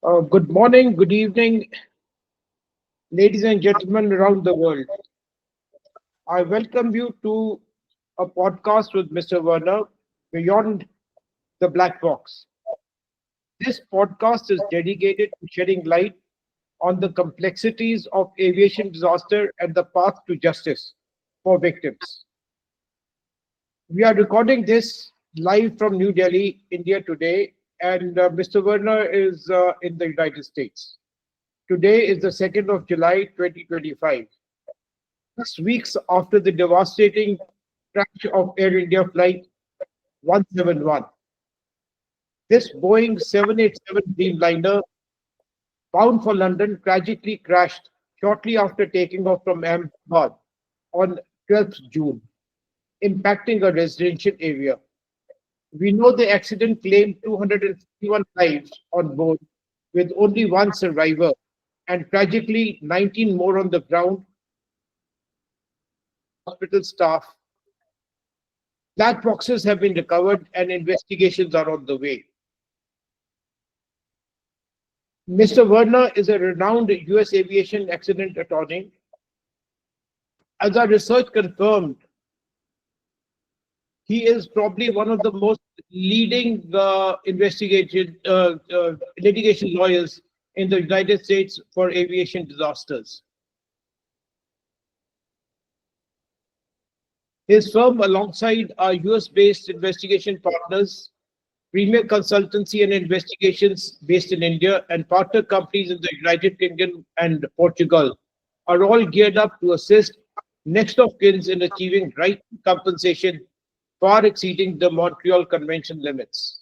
Good morning, good evening, ladies and gentlemen around the world. I welcome you to a podcast with Mr. Verna, Beyond the Black Box. This podcast is dedicated to shedding light on the complexities of aviation disaster and the path to justice for victims. We are recording this live from New Delhi, India today, and Mr. Verna is in the United States. Today is the 2nd of July 2025. 6 weeks after the devastating crash of Air India Flight 171. This Boeing 787 Dreamliner bound for London tragically crashed shortly after taking off from Ahmedabad on 12th June, impacting a residential area. We know the accident claimed 251 lives on board, with only one survivor, and tragically 19 more on the ground. Hospital staff. Black boxes have been recovered and investigations are on the way. Mr. Verna is a renowned US aviation accident attorney. As our research confirmed, he is probably one of the most leading litigation lawyers in the United States for aviation disasters. His firm, alongside our US-based investigation partners, Premier Consultancy and Investigations based in India, and partner companies in the United Kingdom and Portugal, are all geared up to assist next of kins in achieving right compensation far exceeding the Montreal Convention limits.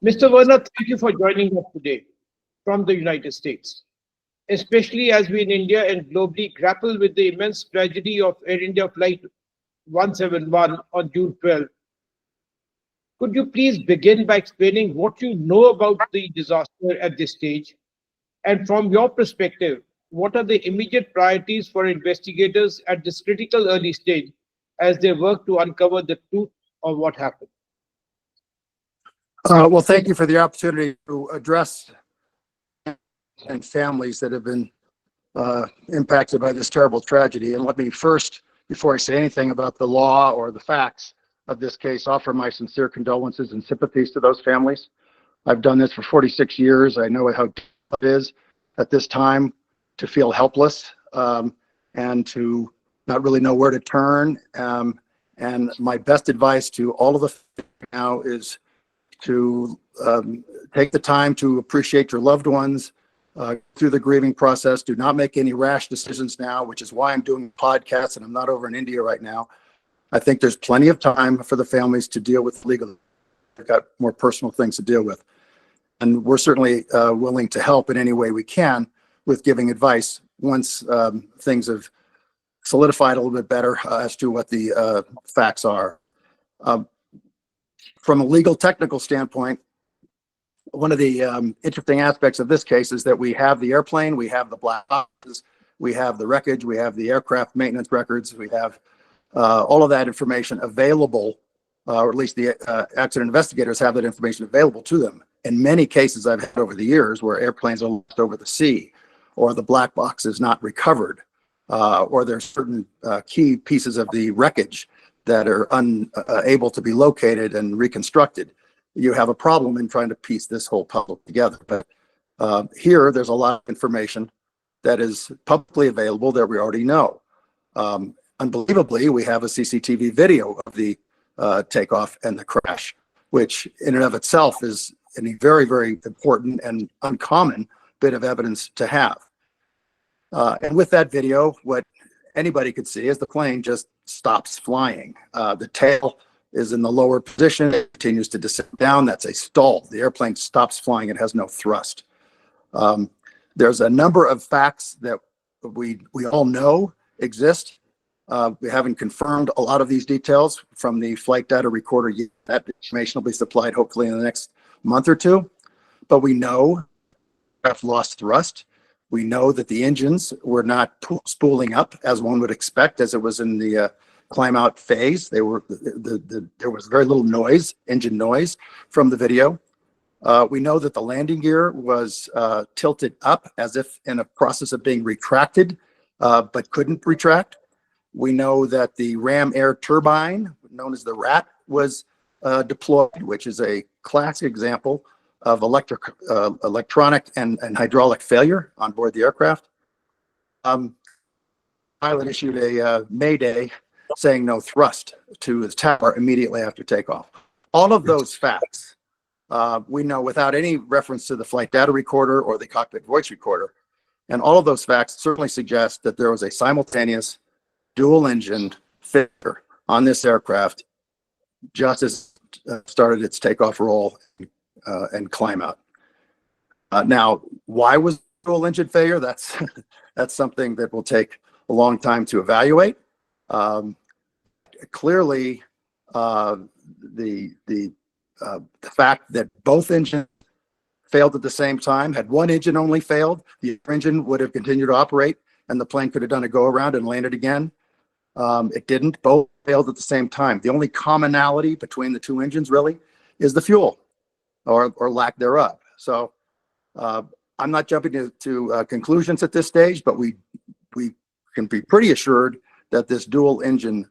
Mr. Verna, thank you for joining us today from the United States, especially as we in India and globally grapple with the immense tragedy of Air India Flight 171 on June 12th. Could you please begin by explaining what you know about the disaster at this stage? And from your perspective, what are the immediate priorities for investigators at this critical early stage as they work to uncover the truth of what happened? Well, thank you for the opportunity to address and families that have been impacted by this terrible tragedy. And let me first, before I say anything about the law or the facts of this case, offer my sincere condolences and sympathies to those families. I've done this for 46 years. I know how tough it is at this time to feel helpless and to not really know where to turn. And my best advice to all of the now is to take the time to appreciate your loved ones through the grieving process. Do not make any rash decisions now, which is why I'm doing podcasts and I'm not over in India right now. I think there's plenty of time for the families to deal with legal. They've got more personal things to deal with. And we're certainly willing to help in any way we can with giving advice once things have solidified a little bit better as to what the facts are. From a legal technical standpoint, one of the interesting aspects of this case is that we have the airplane, we have the black boxes, we have the wreckage, we have the aircraft maintenance records, we have all of that information available, or at least the accident investigators have that information available to them. In many cases I've had over the years where airplanes are lost over the sea, or the black box is not recovered, or there's certain key pieces of the wreckage that are unable to be located and reconstructed. You have a problem in trying to piece this whole puzzle together. But here, there's a lot of information that is publicly available that we already know. Unbelievably, we have a CCTV video of the takeoff and the crash, which in and of itself is a very, very important and uncommon bit of evidence to have. And with that video, what anybody could see is the plane just stops flying. The tail is in the lower position, it continues to descend down. That's a stall. The airplane stops flying, it has no thrust. There's a number of facts that we all know exist. We haven't confirmed a lot of these details from the flight data recorder yet. That information will be supplied hopefully in the next month or two. But we know aircraft lost thrust. We know that the engines were not spooling up as one would expect, as it was in the climb out phase. There was very little noise, engine noise, from the video. We know that the landing gear was tilted up as if in a process of being retracted, but couldn't retract. We know that the ram air turbine, known as the RAT, was deployed, which is a classic example of electronic and hydraulic failure on board the aircraft. Pilot issued a mayday saying no thrust to the tower immediately after takeoff. All of those facts we know without any reference to the flight data recorder or the cockpit voice recorder. And all of those facts certainly suggest that there was a simultaneous dual engined failure on this aircraft just as started its takeoff roll and climb out. Now, why was dual engine failure? That's that's something that will take a long time to evaluate. Clearly, the fact that both engines failed at the same time, had one engine only failed, the engine would have continued to operate and the plane could have done a go around and landed again. It didn't. Both failed at the same time. The only commonality between the two engines really is the fuel or lack thereof. So I'm not jumping to conclusions at this stage, but we can be pretty assured that this dual engine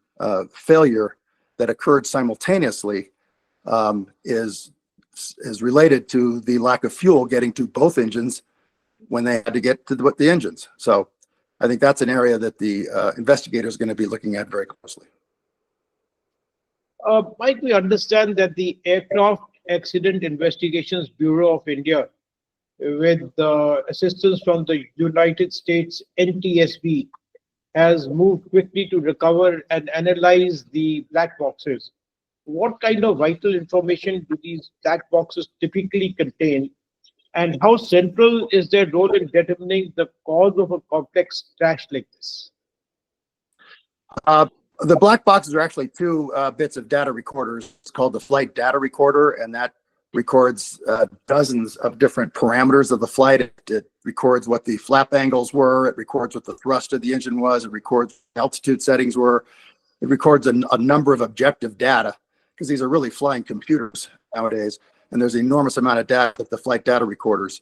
failure that occurred simultaneously is related to the lack of fuel getting to both engines when they had to get to the engines. So I think that's an area that the investigator is going to be looking at very closely. Mike, we understand that the Aircraft Accident Investigations Bureau of India, with assistance from the United States NTSB, has moved quickly to recover and analyze the black boxes. What kind of vital information do these black boxes typically contain, and how central is their role in determining the cause of a complex crash like this? Uh, the black boxes are actually two bits of data recorders. It's called the flight data recorder, and that records dozens of different parameters of the flight. It records what the flap angles were. It records what the thrust of the engine was. It records what altitude settings were. It records a number of objective data, because these are really flying computers nowadays, and there's an enormous amount of data that the flight data recorders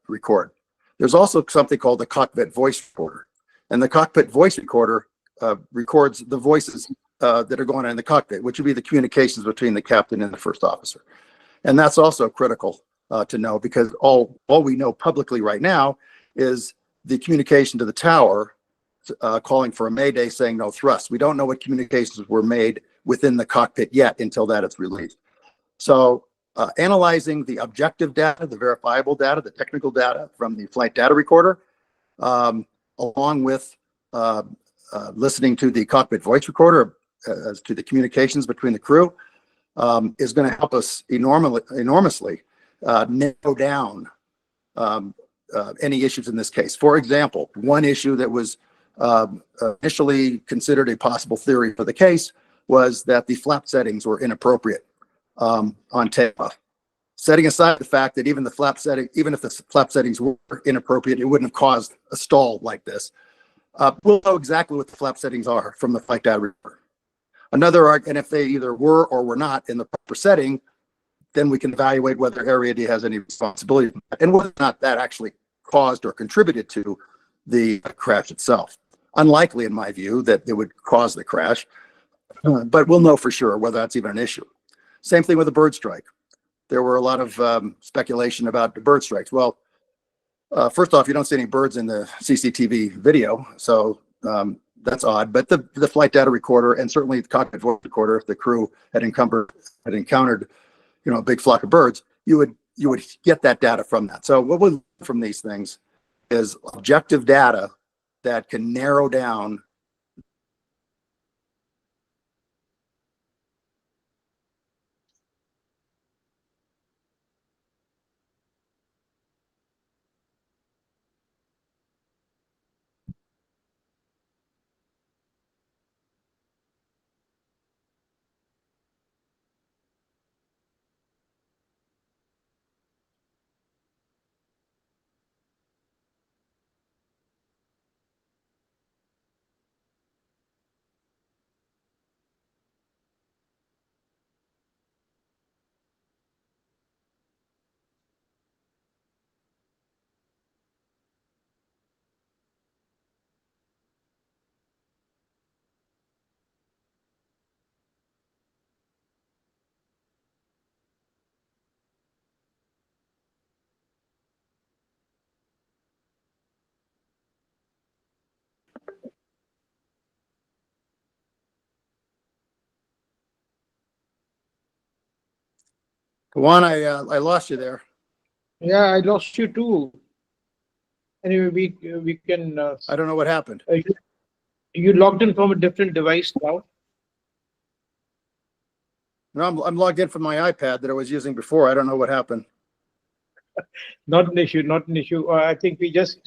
record. There's also something called the cockpit voice recorder, and the cockpit voice recorder records the voices that are going on in the cockpit, which would be the communications between the captain and the first officer. And that's also critical to know, because all we know publicly right now is the communication to the tower calling for a mayday saying no thrust. We don't know what communications were made within the cockpit yet until that is released. So analyzing the objective data, the verifiable data, the technical data from the flight data recorder, along with listening to the cockpit voice recorder as to the communications between the crew, is going to help us enormously narrow down any issues in this case. For example, one issue that was initially considered a possible theory for the case was that the flap settings were inappropriate on takeoff. Setting aside the fact that even if the flap settings were inappropriate, it wouldn't have caused a stall like this. We'll know exactly what the flap settings are from the flight data recorder. And if they either were or were not in the proper setting, then we can evaluate whether Air has any responsibility and whether or not that actually caused or contributed to the crash itself. Unlikely, in my view, that it would cause the crash, but we'll know for sure whether that's even an issue. Same thing with the bird strike. There were a lot of speculation about the bird strikes. Well, first off, you don't see any birds in the CCTV video, so that's odd. But the flight data recorder and certainly the cockpit voice recorder, if the crew had encountered a big flock of birds, you would get that data from that. So what we learn from these things is objective data that can narrow down Juan, I lost you there. Yeah, I lost you too. Anyway, we can. I don't know what happened. You logged in from a different device now. No, I'm logged in from my iPad that I was using before. I don't know what happened. Not an issue. Not an issue. I think we just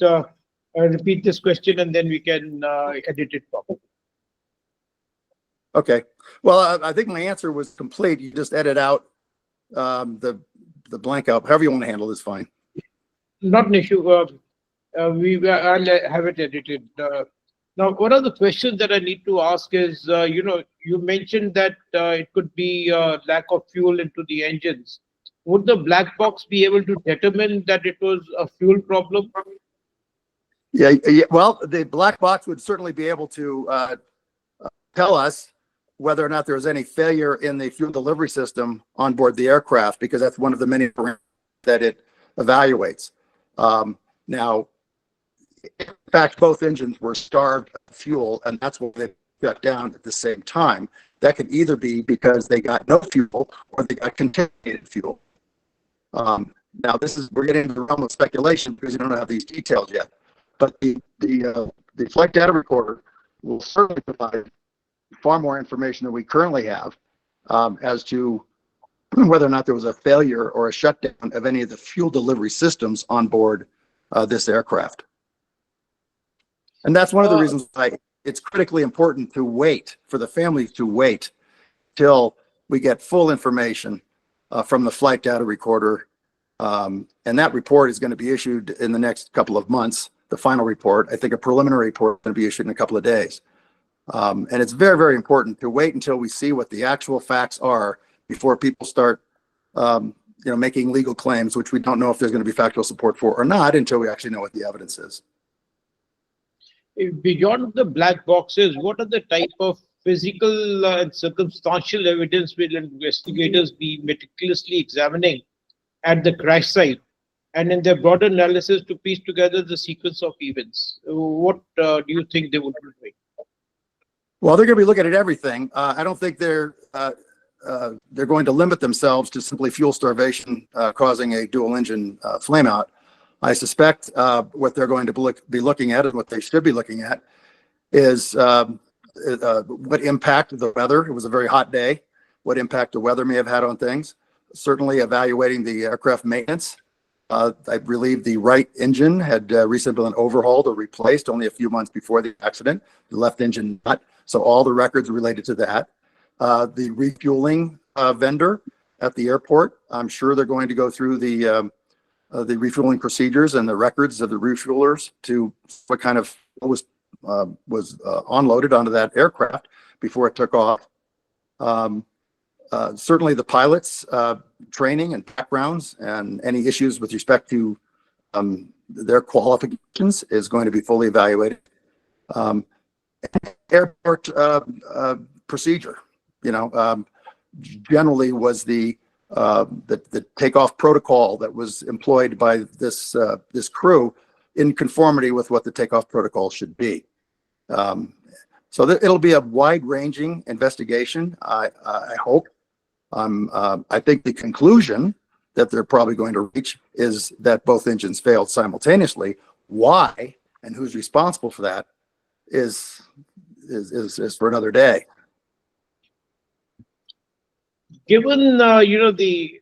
repeat this question and then we can edit it properly. Okay. Well, I think my answer was complete. You just edit out the blank out. However you want to handle it is fine. Not an issue. I'll have it edited. Now, one of the questions that I need to ask is, you mentioned that it could be lack of fuel into the engines. Would the black box be able to determine that it was a fuel problem? Yeah. Well, the black box would certainly be able to tell us whether or not there was any failure in the fuel delivery system on board the aircraft, because that's one of the many parameters that it evaluates. Now, in fact, both engines were starved of fuel, and that's why they shut down at the same time. That could either be because they got no fuel or they got contaminated fuel. Now, we're getting into the realm of speculation because you don't have these details yet. But the flight data recorder will certainly provide far more information than we currently have as to whether or not there was a failure or a shutdown of any of the fuel delivery systems on board this aircraft. And that's one of the reasons why it's critically important to wait, for the families to wait till we get full information from the flight data recorder. And that report is going to be issued in the next couple of months, the final report. I think a preliminary report is going to be issued in a couple of days. And it's very, very important to wait until we see what the actual facts are before people start making legal claims, which we don't know if there's going to be factual support for or not until we actually know what the evidence is. Beyond the black boxes, what are the type of physical and circumstantial evidence will investigators be meticulously examining at the crash site and in their broader analysis to piece together the sequence of events? What do you think they would be doing? Well, they're going to be looking at everything. I don't think they're going to limit themselves to simply fuel starvation causing a dual engine flameout. I suspect what they're going to be looking at, and what they should be looking at, is what impact the weather. It was a very hot day. What impact the weather may have had on things. Certainly evaluating the aircraft maintenance. I believe the right engine had recently been overhauled or replaced only a few months before the accident. The left engine not. So all the records related to that. The refueling vendor at the airport, I'm sure they're going to go through the refueling procedures and the records of the refuelers to what kind of was unloaded onto that aircraft before it took off. Certainly the pilots' training and backgrounds and any issues with respect to their qualifications is going to be fully evaluated. Airport procedure, generally was the takeoff protocol that was employed by this crew in conformity with what the takeoff protocol should be. So it'll be a wide-ranging investigation. I hope. I think the conclusion that they're probably going to reach is that both engines failed simultaneously. Why and who's responsible for that is for another day. Given the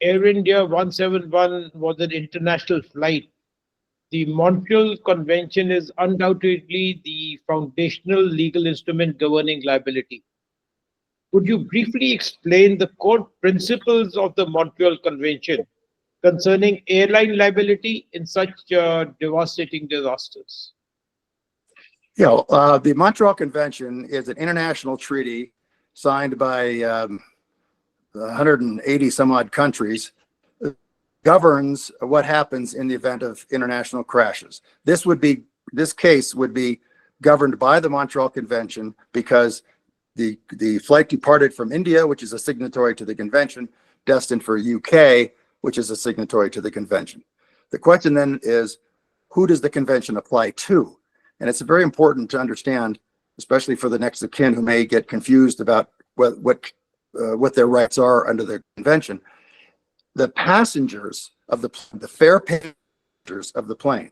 Air India 171 was an international flight, the Montreal Convention is undoubtedly the foundational legal instrument governing liability. Would you briefly explain the core principles of the Montreal Convention concerning airline liability in such devastating disasters? Yeah, the Montreal Convention is an international treaty signed by 180 some odd countries. Governs what happens in the event of international crashes. This case would be governed by the Montreal Convention because the flight departed from India, which is a signatory to the convention, destined for UK, which is a signatory to the convention. The question then is, who does the convention apply to? And it's very important to understand, especially for the next of kin who may get confused about what their rights are under the convention. the passengers of the fare passengers of the plane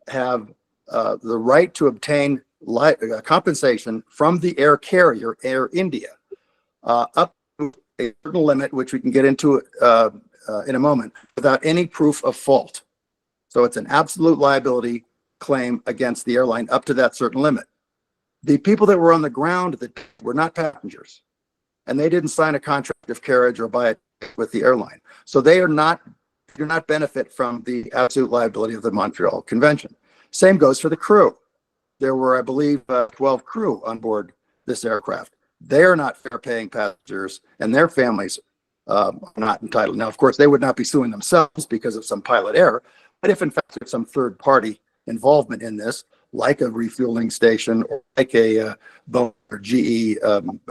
have the right to obtain compensation from the air carrier, Air India, up to a certain limit, which we can get into in a moment, without any proof of fault. So it's an absolute liability claim against the airline up to that certain limit. The people that were on the ground that were not passengers, and they didn't sign a contract of carriage or buy it with the airline. So they do not benefit from the absolute liability of the Montreal Convention. Same goes for the crew. There were, I believe, 12 crew on board this aircraft. They are not fare-paying passengers, and their families are not entitled. Now, of course, they would not be suing themselves because of some pilot error, but if in fact there's some third-party involvement in this, like a refueling station or like a Boeing or GE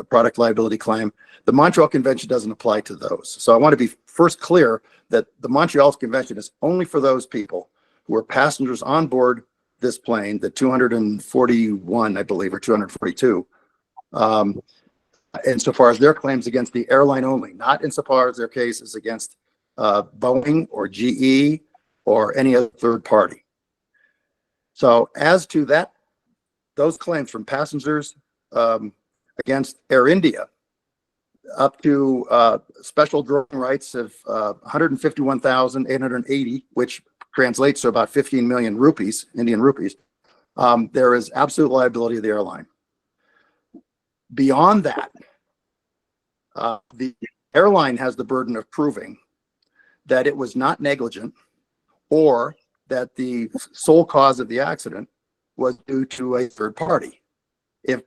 product liability claim, the Montreal Convention doesn't apply to those. So I want to be first clear that the Montreal Convention is only for those people who are passengers on board this plane, the 241, I believe, or 242, insofar as their claims against the airline only, not insofar as their case is against Boeing or GE or any other third party. So as to those claims from passengers against Air India, up to special drawing rights of 151,880, which translates to about 15 million rupees, Indian rupees, there is absolute liability of the airline. Beyond that, the airline has the burden of proving that it was not negligent or that the sole cause of the accident was due to a third party. And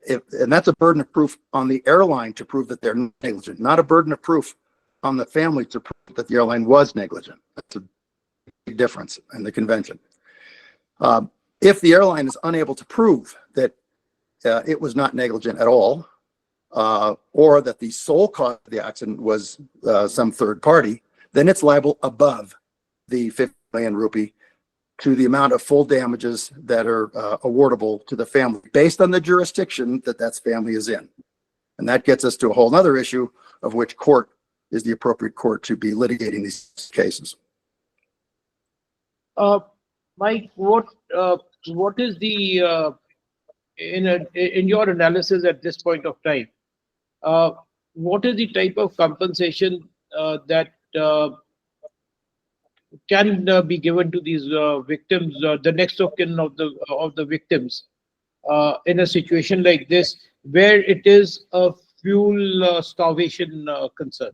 that's a burden of proof on the airline to prove that they're negligent, not a burden of proof on the family to prove that the airline was negligent. That's a big difference in the convention. If the airline is unable to prove that it was not negligent at all, or that the sole cause of the accident was some third party, then it's liable above the 50 million rupee to the amount of full damages that are awardable to the family based on the jurisdiction that family is in. And that gets us to a whole other issue of which court is the appropriate court to be litigating these cases. Mike, what is the in your analysis at this point of time? What is the type of compensation that can be given to these victims, the next of kin of the victims, in a situation like this, where it is a fuel starvation concern?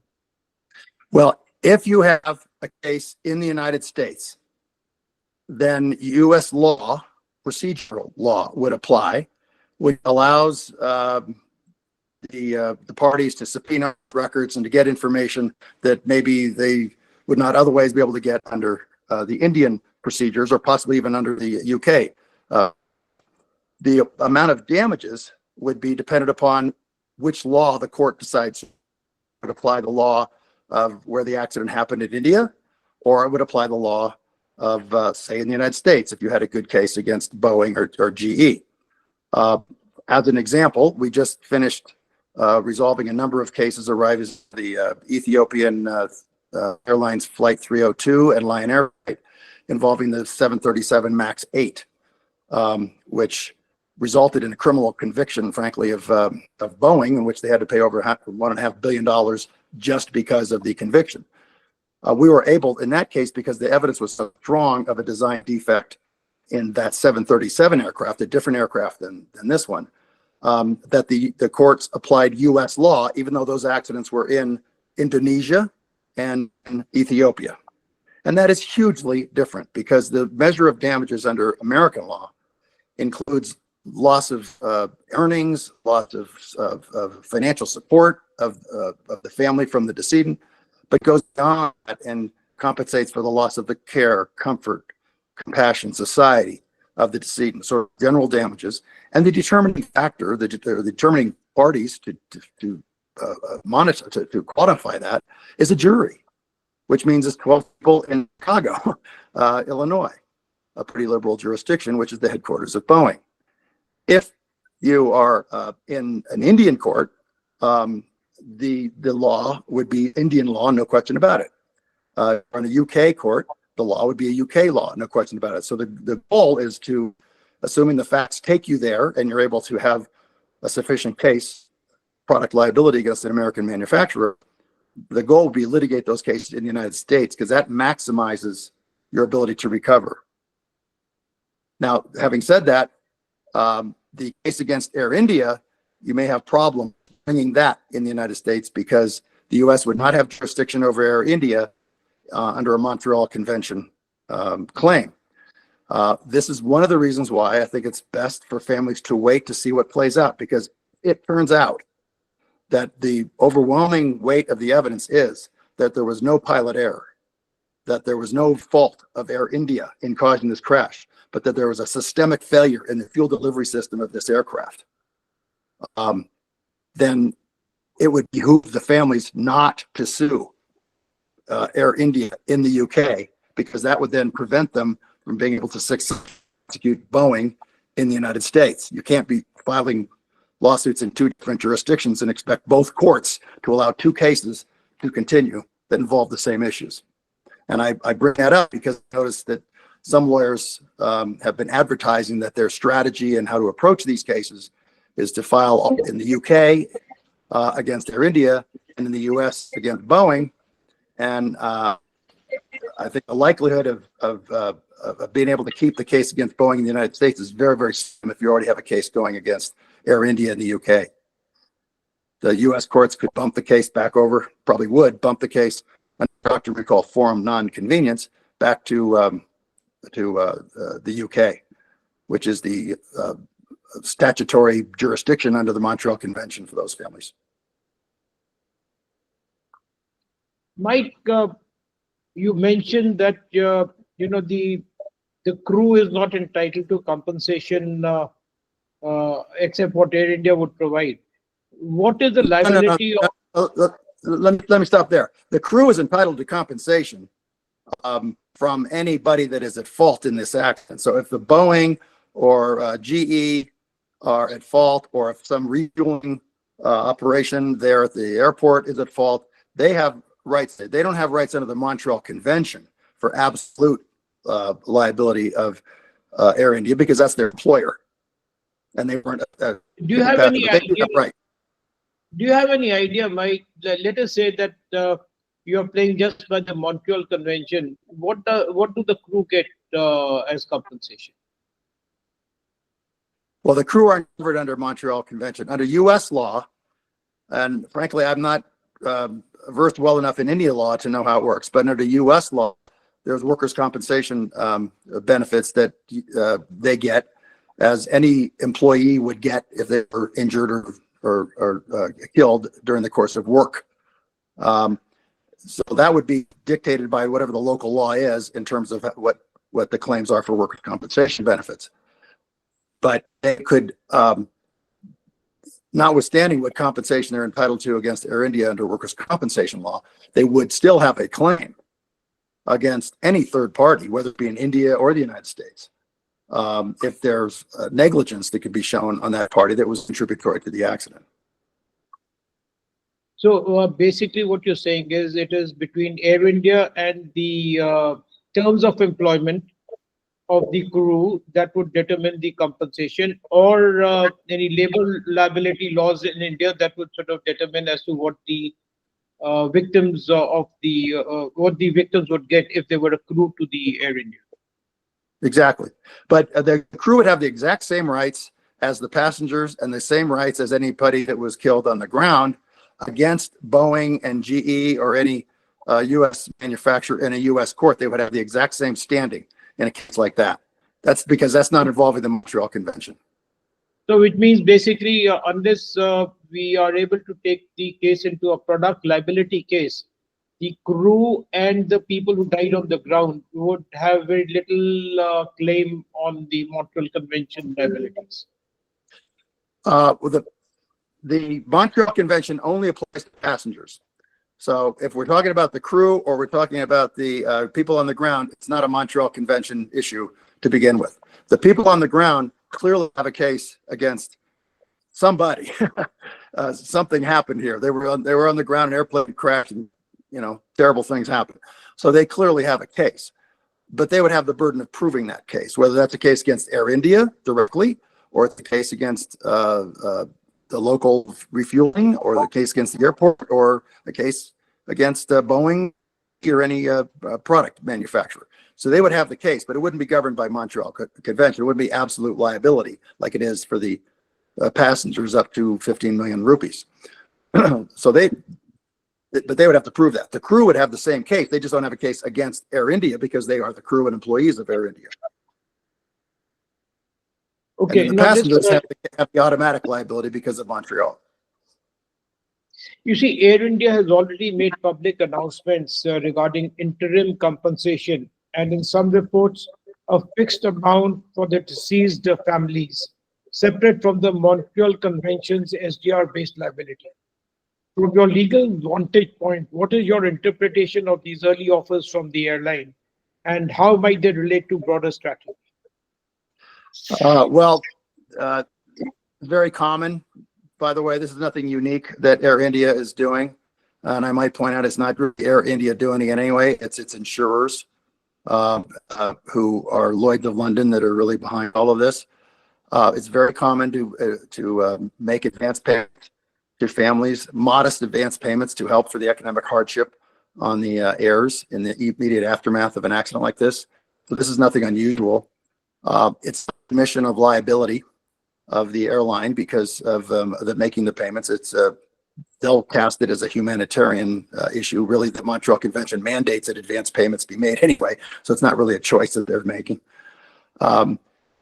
Well, if you have a case in the United States, then U.S. law, procedural law, would apply, which allows the parties to subpoena records and to get information that maybe they would not otherwise be able to get under the Indian procedures or possibly even under the UK. The amount of damages would be dependent upon which law the court decides to apply, the law of where the accident happened in India, or it would apply the law of, say, in the United States, if you had a good case against Boeing or GE. As an example, we just finished resolving a number of cases arising from the Ethiopian Airlines Flight 302 and Lion Air flight involving the 737 MAX 8, which resulted in a criminal conviction, frankly, of Boeing, in which they had to pay over $1.5 billion just because of the conviction. We were able, in that case, because the evidence was so strong of a design defect in that 737 aircraft, a different aircraft than this one, that the courts applied U.S. law, even though those accidents were in Indonesia and in Ethiopia. And that is hugely different because the measure of damages under American law includes loss of earnings, loss of financial support of the family from the decedent, but goes beyond that and compensates for the loss of the care, comfort, compassion, society of the decedent, sort of general damages. And the determining factor, the determining parties to monitor, to quantify that, is a jury, which means it's 12 people in Chicago, Illinois, a pretty liberal jurisdiction, which is the headquarters of Boeing. If you are in an Indian court, the law would be Indian law, no question about it. On a UK court, the law would be a UK law, no question about it. So the goal is to, assuming the facts take you there and you're able to have a sufficient case, product liability against an American manufacturer, the goal would be litigate those cases in the United States because that maximizes your ability to recover. Now, having said that, the case against Air India, you may have problem bringing that in the United States because the U.S. would not have jurisdiction over Air India under a Montreal Convention claim. This is one of the reasons why I think it's best for families to wait to see what plays out, because it turns out that the overwhelming weight of the evidence is that there was no pilot error, that there was no fault of Air India in causing this crash, but that there was a systemic failure in the fuel delivery system of this aircraft. Then it would behoove the families not to sue Air India in the UK, because that would then prevent them from being able to execute Boeing in the United States. You can't be filing lawsuits in two different jurisdictions and expect both courts to allow two cases to continue that involve the same issues. And I bring that up because I noticed that some lawyers have been advertising that their strategy and how to approach these cases is to file in the UK against Air India and in the US against Boeing. And I think the likelihood of being able to keep the case against Boeing in the United States is very, very slim if you already have a case going against Air India in the UK. The US courts could bump the case back over, probably would bump the case under a doctrine we call forum non-convenience back to the UK, which is the statutory jurisdiction under the Montreal Convention for those families. Mike, you mentioned that the crew is not entitled to compensation except what Air India would provide. What is the liability of? Let me stop there. The crew is entitled to compensation from anybody that is at fault in this accident. So if the Boeing or GE are at fault, or if some refueling operation there at the airport is at fault, they have rights. They don't have rights under the Montreal Convention for absolute liability of Air India, because that's their employer, and they weren't. Do you have any idea? Right. Do you have any idea, Mike? Let us say that you are playing just by the Montreal Convention. What do the crew get as compensation? Well, the crew aren't covered under Montreal Convention. Under U.S. law, and frankly, I'm not versed well enough in India law to know how it works, but under U.S. law, there's workers' compensation benefits that they get, as any employee would get if they were injured or killed during the course of work. So that would be dictated by whatever the local law is in terms of what the claims are for workers' compensation benefits. But they could, notwithstanding what compensation they're entitled to against Air India under workers' compensation law, they would still have a claim against any third party, whether it be in India or the United States, if there's negligence that could be shown on that party that was contributory to the accident. So basically what you're saying is it is between Air India and the terms of employment of the crew that would determine the compensation, or any labor liability laws in India that would sort of determine as to what the victims would get if they were a crew to the Air India. Exactly. But the crew would have the exact same rights as the passengers and the same rights as anybody that was killed on the ground against Boeing and GE or any U.S. manufacturer in a U.S. court. They would have the exact same standing in a case like that. That's because that's not involving the Montreal Convention. So it means basically unless we are able to take the case into a product liability case, the crew and the people who died on the ground would have very little claim on the Montreal Convention liabilities. The Montreal Convention only applies to passengers. So if we're talking about the crew or we're talking about the people on the ground, it's not a Montreal Convention issue to begin with. The people on the ground clearly have a case against somebody something happened here. They were on the ground, an airplane crashed, and terrible things happened. So they clearly have a case, but they would have the burden of proving that case, whether that's a case against Air India directly, or it's a case against the local refueling, or the case against the airport, or a case against Boeing or any product manufacturer. So they would have the case, but it wouldn't be governed by Montreal Convention. It would be absolute liability, like it is for the passengers up to 15 million rupees. So but they would have to prove that. The crew would have the same case. They just don't have a case against Air India because they are the crew and employees of Air India. Okay, and the passengers have the automatic liability because of Montreal. You see, Air India has already made public announcements regarding interim compensation, and in some reports, a fixed amount for the deceased families, separate from the Montreal Convention's SDR-based liability. From your legal vantage point, what is your interpretation of these early offers from the airline, and how might they relate to broader strategy? Very common. By the way, this is nothing unique that Air India is doing. And I might point out it's not really Air India doing it anyway. It's its insurers who are Lloyd's of London that are really behind all of this. It's very common to make advance payments to families, modest advance payments to help for the economic hardship on the heirs in the immediate aftermath of an accident like this. So this is nothing unusual. It's admission of liability of the airline because of making the payments. They'll cast it as a humanitarian issue. Really, the Montreal Convention mandates that advance payments be made anyway, so it's not really a choice that they're making.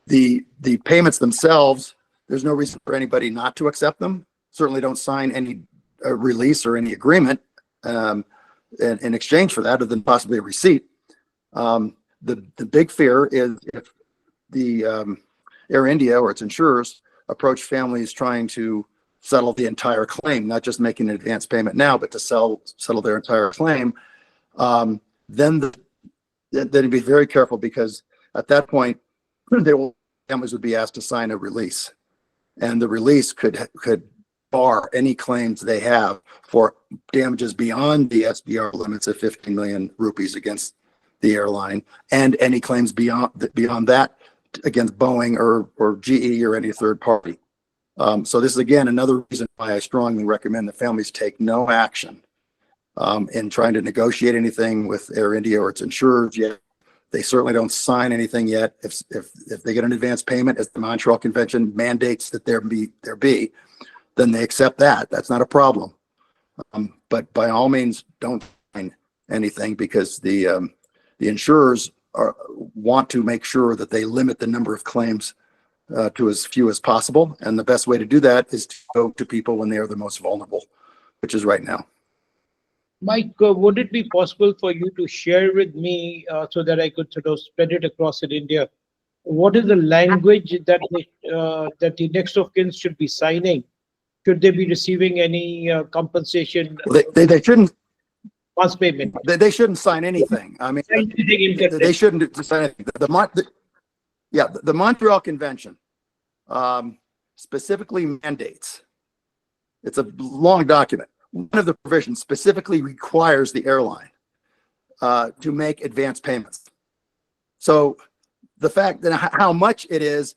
The payments themselves, there's no reason for anybody not to accept them. Certainly don't sign any release or any agreement in exchange for that, other than possibly a receipt. The big fear is if the Air India or its insurers approach families trying to settle the entire claim, not just making an advance payment now, but to settle their entire claim, then be very careful, because at that point, families would be asked to sign a release, and the release could bar any claims they have for damages beyond the SDR limits of 15 million rupees against the airline, and any claims beyond that against Boeing or GE or any third party. So this is, again, another reason why I strongly recommend that families take no action in trying to negotiate anything with Air India or its insurers yet. They certainly don't sign anything yet. If they get an advance payment, as the Montreal Convention mandates that there be, then they accept that. That's not a problem. But by all means, don't sign anything, because the insurers want to make sure that they limit the number of claims to as few as possible. And the best way to do that is to go to people when they are the most vulnerable, which is right now. Mike, would it be possible for you to share with me so that I could sort of spread it across in India? What is the language that the next of kin should be signing? Should they be receiving any compensation? They shouldn't. Advance payment. They shouldn't sign anything. I mean, they shouldn't sign anything. The Montreal Convention specifically mandates. It's a long document. One of the provisions specifically requires the airline to make advance payments. So the fact that how much it is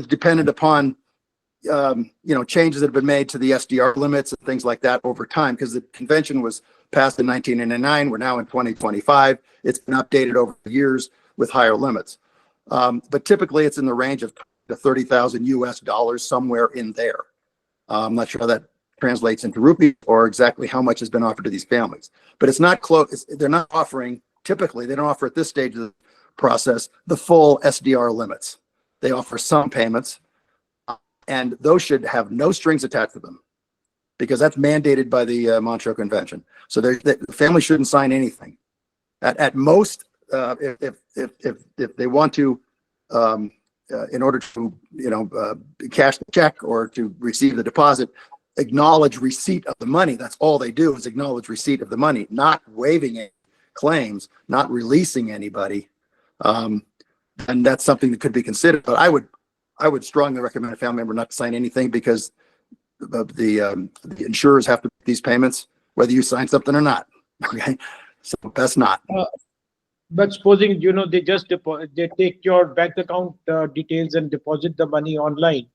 dependent upon changes that have been made to the SDR limits and things like that over time, because the convention was passed in 1999. We're now in 2025. It's been updated over the years with higher limits. But typically it's in the range of $30,000 US, somewhere in there. I'm not sure how that translates into rupee or exactly how much has been offered to these families, but it's not close. They're not offering, typically they don't offer at this stage of the process the full SDR limits. They offer some payments, and those should have no strings attached to them, because that's mandated by the Montreal Convention. So the family shouldn't sign anything. At most, if they want to, in order to cash the check or to receive the deposit, acknowledge receipt of the money. That's all they do, is acknowledge receipt of the money, not waiving any claims, not releasing anybody. And that's something that could be considered. But I would strongly recommend a family member not to sign anything, because the insurers have to make these payments, whether you sign something or not. Okay, so best not. But supposing, they just they take your bank account details and deposit the money online,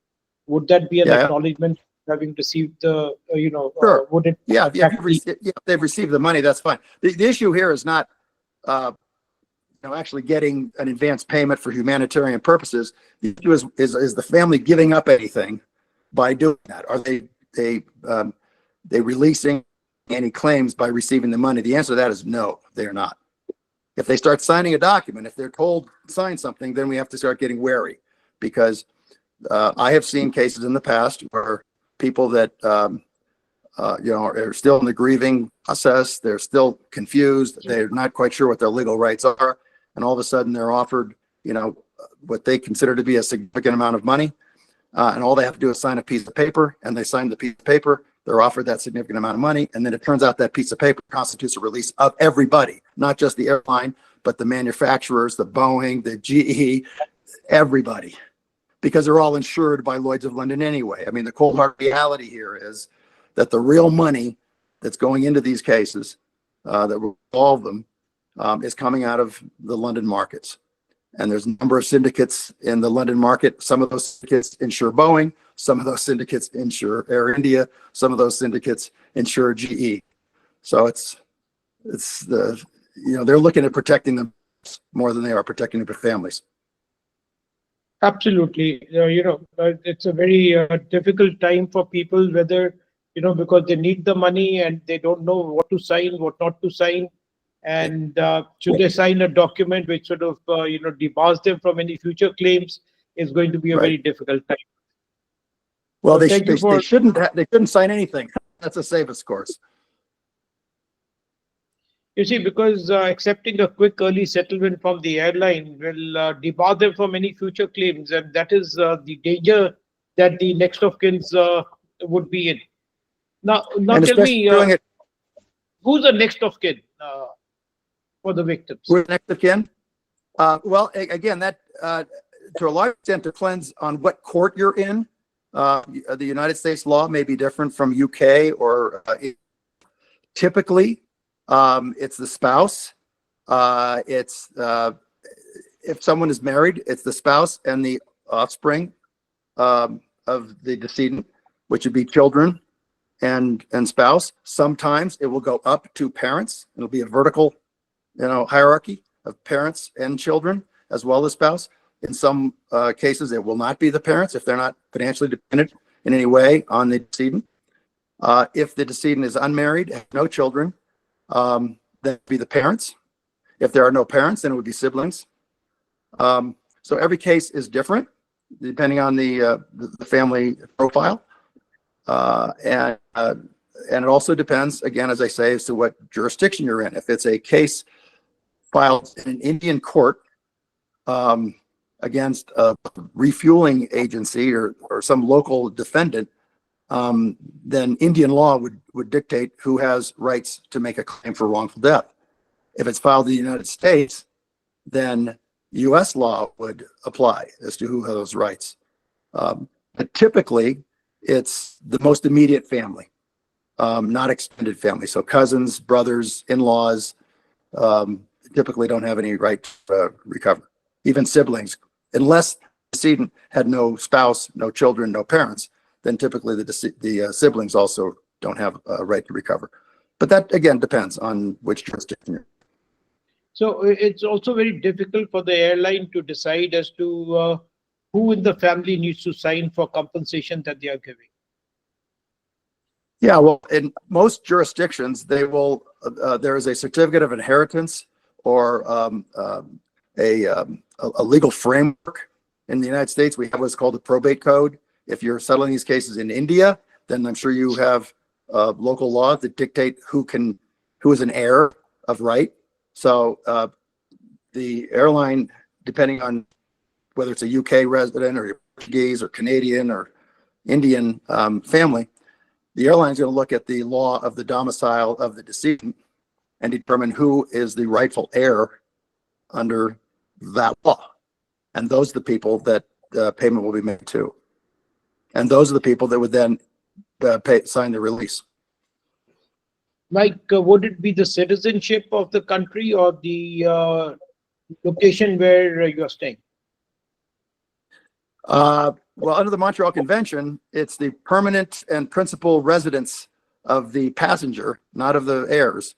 would that be an Yeah, acknowledgement having received the, sure. would it Yeah, actually? if they've received the money, that's fine. The issue here is not uh, actually getting an advance payment for humanitarian purposes. The issue is the family giving up anything by doing that? Are they releasing any claims by receiving the money? The answer to that is no, they are not. If they start signing a document, if they're told sign something, then we have to start getting wary, because I have seen cases in the past where people that are still in the grieving process, they're still confused, they're not quite sure what their legal rights are, and all of a sudden they're offered what they consider to be a significant amount of money, and all they have to do is sign a piece of paper, and they sign the piece of paper, they're offered that significant amount of money, and then it turns out that piece of paper constitutes a release of everybody, not just the airline, but the manufacturers, the Boeing, the GE, everybody, because they're all insured by Lloyd's of London anyway. I mean, the cold hard reality here is that the real money that's going into these cases, that will resolve them, is coming out of the London markets. And there's a number of syndicates in the London market. Some of those syndicates insure Boeing. Some of those syndicates insure Air India. Some of those syndicates insure GE. So it's they're looking at protecting them more than they are protecting their families. Absolutely. It's a very difficult time for people, whether, because they need the money and they don't know what to sign, what not to sign. And should they sign a document which sort of, debars them from any future claims, is going to be a very difficult time. Well, So they shouldn't sign anything. That's the safest course. You see, because accepting a quick early settlement from the airline will debar them from any future claims, and that is the danger that the next of kins would be in. Now tell me, who's the next of kin for the victims? Who's next of kin? Well, again, that to a large extent depends on what court you're in. The United States law may be different from UK or typically. It's the spouse. If someone is married, it's the spouse and the offspring of the decedent, which would be children and spouse. Sometimes it will go up to parents. It'll be a vertical, hierarchy of parents and children as well as spouse. In some cases, it will not be the parents if they're not financially dependent in any way on the decedent. If the decedent is unmarried, has no children, then it would be the parents. If there are no parents, then it would be siblings. So every case is different depending on the family profile, and it also depends, again, as I say, as to what jurisdiction you're in. If it's a case filed in an Indian court against a refueling agency or some local defendant, then Indian law would dictate who has rights to make a claim for wrongful death. If it's filed in the United States, then U.S. law would apply as to who has those rights. But typically, it's the most immediate family, not extended family. So cousins, brothers, in-laws typically don't have any right to recover. Even siblings, unless the decedent had no spouse, no children, no parents, then typically the siblings also don't have a right to recover. But that, again, depends on which jurisdiction you're in. So it's also very difficult for the airline to decide as to who in the family needs to sign for compensation that they are giving. Yeah, well, in most jurisdictions, they will. There is a certificate of inheritance or a legal framework. In the United States, we have what's called the probate code. If you're settling these cases in India, then I'm sure you have local laws that dictate who is an heir of right. So the airline, depending on whether it's a UK resident or Portuguese or Canadian or Indian family, the airline is going to look at the law of the domicile of the decedent and determine who is the rightful heir under that law. And those are the people that payment will be made to. And those are the people that would then sign the release. Like, would it be the citizenship of the country or the location where you're staying? Well, under the Montreal Convention, it's the permanent and principal residence of the passenger, not of the heirs,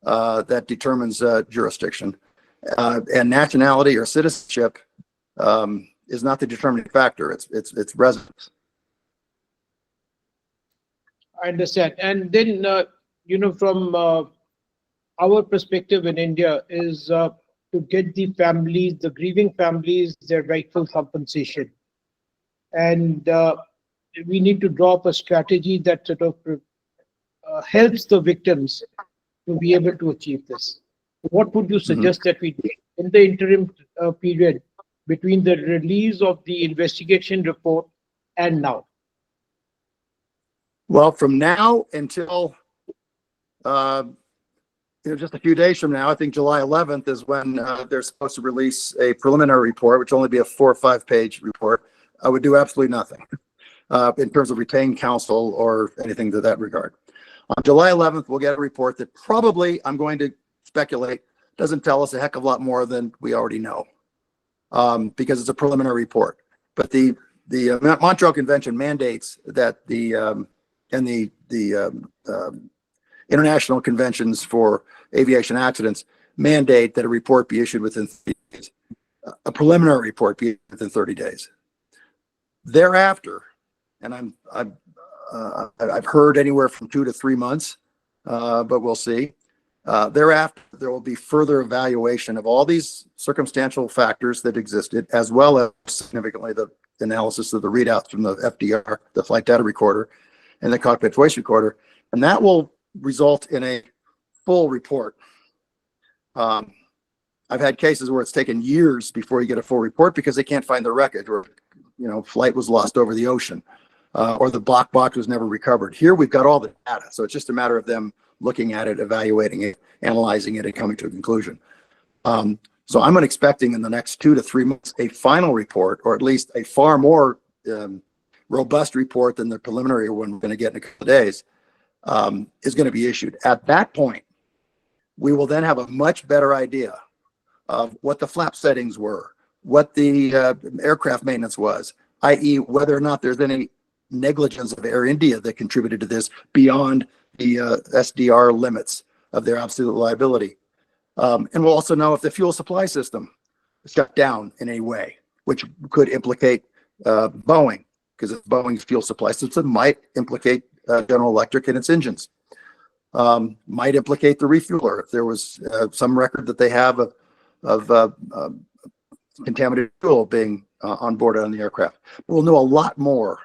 that determines jurisdiction. And nationality or citizenship is not the determining factor. It's residence. I understand. And then, from our perspective in India is to get the families, the grieving families, their rightful compensation. And we need to draw up a strategy that sort of helps the victims to be able to achieve this. What would you suggest that we do in the interim period between the release of the investigation report and now? Well, from now until just a few days from now, I think July 11th is when they're supposed to release a preliminary report, which will only be a 4 or 5 page report. I would do absolutely nothing in terms of retained counsel or anything to that regard. On July 11th, we'll get a report that probably, I'm going to speculate, doesn't tell us a heck of a lot more than we already know, because it's a preliminary report. But the Montreal Convention mandates that the international conventions for aviation accidents mandate that a report be issued within 30 days, a preliminary report be within 30 days. Thereafter, and I've heard anywhere from 2 to 3 months, but we'll see. Thereafter, there will be further evaluation of all these circumstantial factors that existed, as well as significantly the analysis of the readouts from the FDR, the flight data recorder, and the cockpit voice recorder, and that will result in a full report. I've had cases where it's taken years before you get a full report because they can't find the wreckage, or flight was lost over the ocean, or the black box was never recovered. Here we've got all the data, so it's just a matter of them looking at it, evaluating it, analyzing it, and coming to a conclusion. So I'm expecting in the next 2 to 3 months a final report, or at least a far more robust report than the preliminary one we're going to get in a couple of days, is going to be issued. At that point, we will then have a much better idea of what the flap settings were, what the aircraft maintenance was, i.e. whether or not there's any negligence of Air India that contributed to this beyond the SDR limits of their absolute liability. And we'll also know if the fuel supply system shut down in any way, which could implicate Boeing, because if Boeing's fuel supply system might implicate General Electric and its engines. Might implicate the refueler if there was some record that they have of contaminated fuel being on board on the aircraft. We'll know a lot more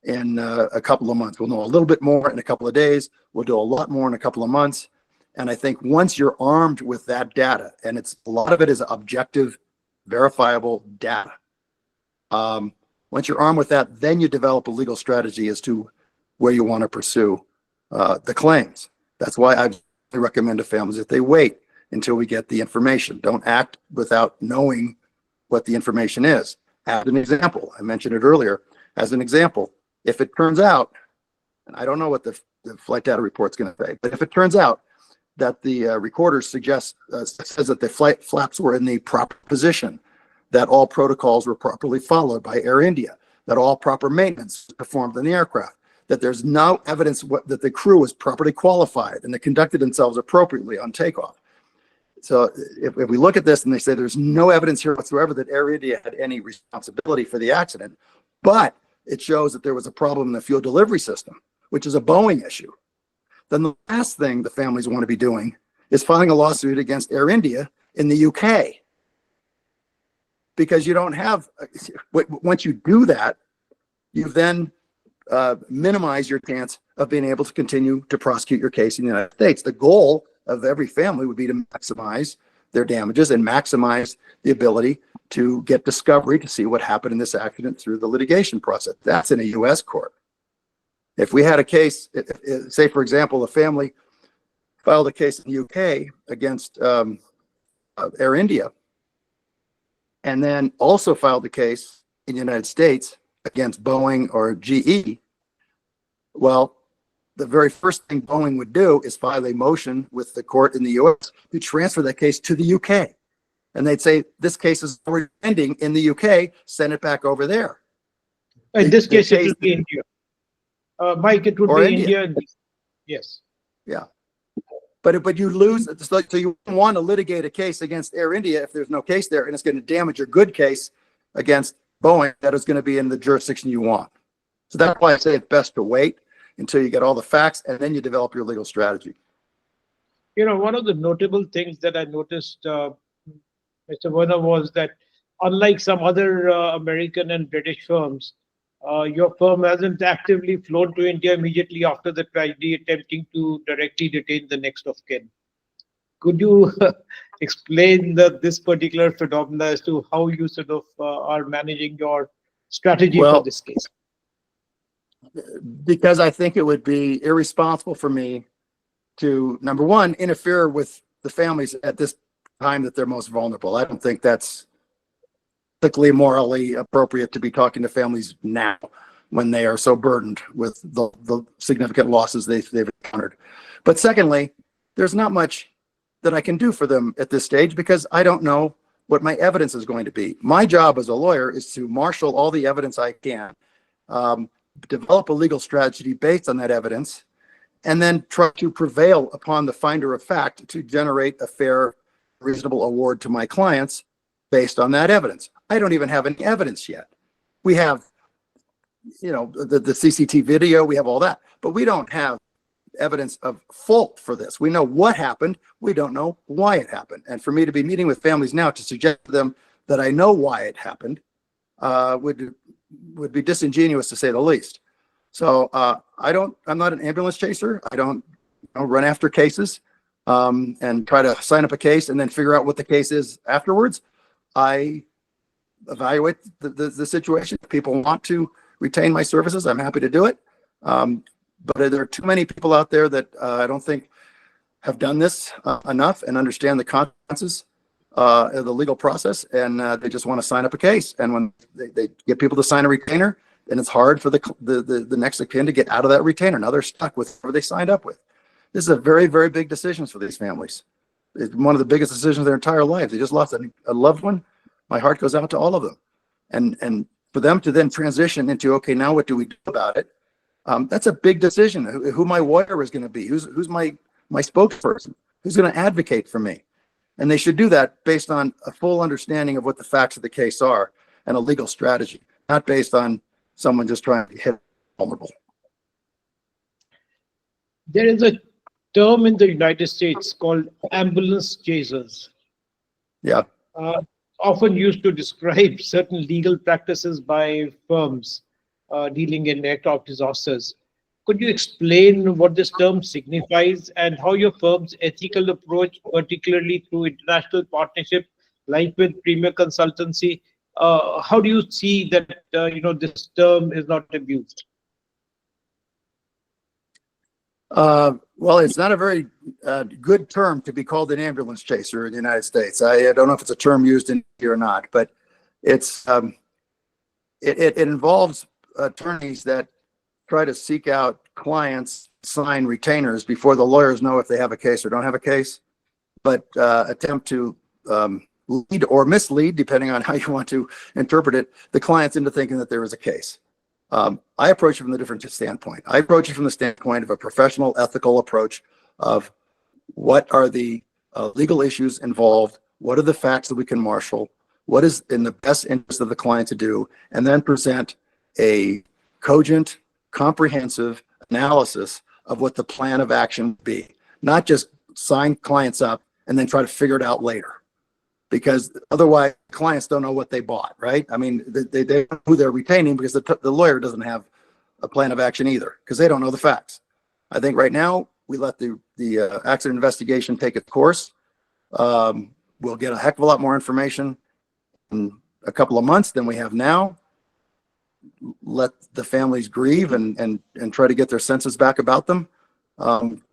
in a couple of months. We'll know a little bit more in a couple of days. We'll do a lot more in a couple of months. And I think once you're armed with that data, and a lot of it is objective, verifiable data. Once you're armed with that, then you develop a legal strategy as to where you want to pursue the claims. That's why I recommend to families that they wait until we get the information. Don't act without knowing what the information is. As an example, I mentioned it earlier, as an example, if it turns out, and I don't know what the flight data report's going to say, but if it turns out that the recorder says that the flight flaps were in the proper position, that all protocols were properly followed by Air India, that all proper maintenance was performed in the aircraft, that there's no evidence that the crew was properly qualified and they conducted themselves appropriately on takeoff. So if we look at this and they say there's no evidence here whatsoever that Air India had any responsibility for the accident, but it shows that there was a problem in the fuel delivery system, which is a Boeing issue, then the last thing the families want to be doing is filing a lawsuit against Air India in the UK. Because you don't have, once you do that, you then minimize your chance of being able to continue to prosecute your case in the United States. The goal of every family would be to maximize their damages and maximize the ability to get discovery to see what happened in this accident through the litigation process. That's in a U.S. court. If we had a case, say, for example, a family filed a case in the UK against Air India, and then also filed a case in the United States against Boeing or GE, Well, the very first thing Boeing would do is file a motion with the court in the US to transfer that case to the UK. And they'd say, this case is already pending in the UK, send it back over there. In this The case, it case, will be India. Mike, it would or be India. India. Yes. Yeah. But you lose, so you want to litigate a case against Air India if there's no case there, and it's going to damage your good case against Boeing that is going to be in the jurisdiction you want. So that's why I say it's best to wait until you get all the facts, and then you develop your legal strategy. One of the notable things that I noticed, Mr. Verna, was that unlike some other American and British firms, your firm hasn't actively flown to India immediately after the tragedy, attempting to directly detain the next of kin. Could you explain this particular phenomena as to how you sort of are managing your strategy for Well, this case? because I think it would be irresponsible for me to, number one, interfere with the families at this time that they're most vulnerable. I don't think that's ethically, morally appropriate to be talking to families now when they are so burdened with the significant losses they've encountered. But secondly, there's not much that I can do for them at this stage because I don't know what my evidence is going to be. My job as a lawyer is to marshal all the evidence I can, develop a legal strategy based on that evidence, and then try to prevail upon the finder of fact to generate a fair, reasonable award to my clients based on that evidence. I don't even have any evidence yet. We have, the CCTV video, we have all that, but we don't have evidence of fault for this. We know what happened. We don't know why it happened. And for me to be meeting with families now to suggest to them that I know why it happened would be disingenuous to say the least. So I'm not an ambulance chaser. I don't run after cases and try to sign up a case and then figure out what the case is afterwards. I evaluate the situation. If people want to retain my services, I'm happy to do it. But there are too many people out there that I don't think have done this enough and understand the consequences of the legal process, and they just want to sign up a case. And when they get people to sign a retainer, then it's hard for the next of kin to get out of that retainer. Now they're stuck with whatever they signed up with. This is a very, very big decision for these families. It's one of the biggest decisions of their entire life. They just lost a loved one. My heart goes out to all of them. And for them to then transition into, okay, now what do we do about it? That's a big decision. Who my lawyer is going to be, who's my spokesperson, who's going to advocate for me. And they should do that based on a full understanding of what the facts of the case are and a legal strategy, not based on someone just trying to hit vulnerable. There is a term in the United States called ambulance chasers. Yeah. Often used to describe certain legal practices by firms dealing in aircraft disasters. Could you explain what this term signifies and how your firm's ethical approach, particularly through international partnership, like with Premier Consultancy, how do you see that this term is not abused? Well, it's not a very good term to be called an ambulance chaser in the United States. I don't know if it's a term used in here or not, but it's it involves attorneys that try to seek out clients, sign retainers before the lawyers know if they have a case or don't have a case, but attempt to lead or mislead, depending on how you want to interpret it, the clients into thinking that there is a case. I approach it from a different standpoint. I approach it from the standpoint of a professional, ethical approach of what are the legal issues involved, what are the facts that we can marshal, what is in the best interest of the client to do, and then present a cogent, comprehensive analysis of what the plan of action would be, not just sign clients up and then try to figure it out later. Because otherwise clients don't know what they bought, right? I mean, they know who they're retaining because the lawyer doesn't have a plan of action either because they don't know the facts. I think right now we let the accident investigation take its course. We'll get a heck of a lot more information in a couple of months than we have now. Let the families grieve and try to get their senses back about them,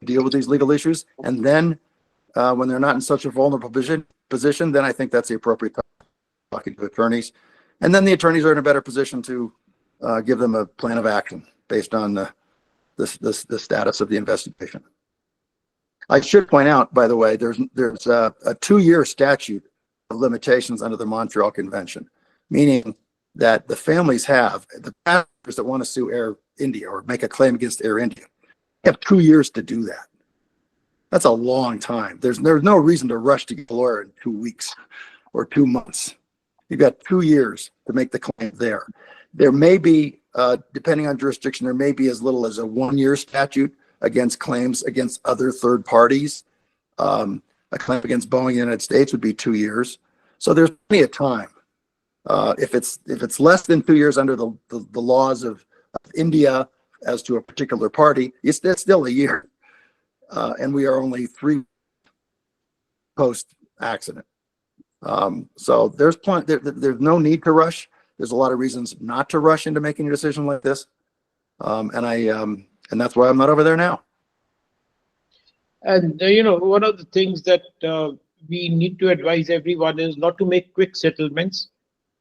deal with these legal issues. And then when they're not in such a vulnerable position, then I think that's the appropriate time talking to attorneys. And then the attorneys are in a better position to give them a plan of action based on the the status of the investigation. I should point out, by the way, there's a 2-year statute of limitations under the Montreal Convention, meaning that the families the passengers that want to sue Air India or make a claim against Air India have 2 years to do that. That's a long time. There's no reason to rush to get a lawyer in 2 weeks or 2 months. You've got 2 years to make the claim there. There may be, depending on jurisdiction, there may be as little as a 1-year statute against claims against other third parties. A claim against Boeing in the United States would be 2 years. So there's plenty of time. If it's less than 2 years under the laws of India as to a particular party, that's still a year. And we are only 3 post accident. So there's no need to rush. There's a lot of reasons not to rush into making a decision like this. And that's why I'm not over there now. And one of the things that we need to advise everyone is not to make quick settlements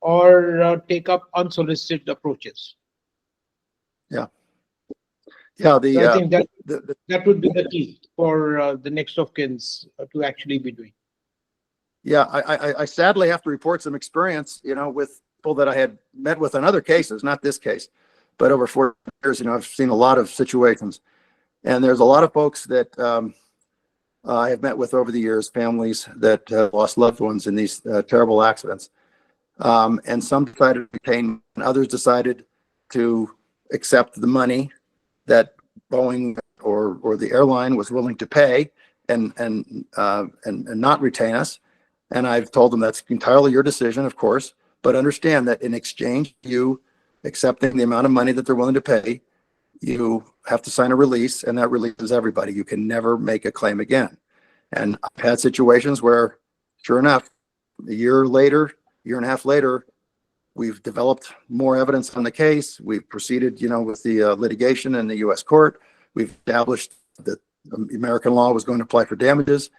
or take up unsolicited approaches. Yeah. So I think that would be the key for the next of kins to actually be doing. Yeah, I sadly have to report some experience, with people that I had met with in other cases, not this case, but over 4 years, I've seen a lot of situations. And there's a lot of folks that I have met with over the years, families that lost loved ones in these terrible accidents. And some decided to retain, and others decided to accept the money that Boeing or the airline was willing to pay and not retain us. And I've told them that's entirely your decision, of course, but understand that in exchange, you accepting the amount of money that they're willing to pay, you have to sign a release, and that releases everybody. You can never make a claim again. And I've had situations where, sure enough, a year and a half later, we've developed more evidence on the case. We've proceeded, with the litigation in the U.S. court. We've established that American law was going to apply for damages.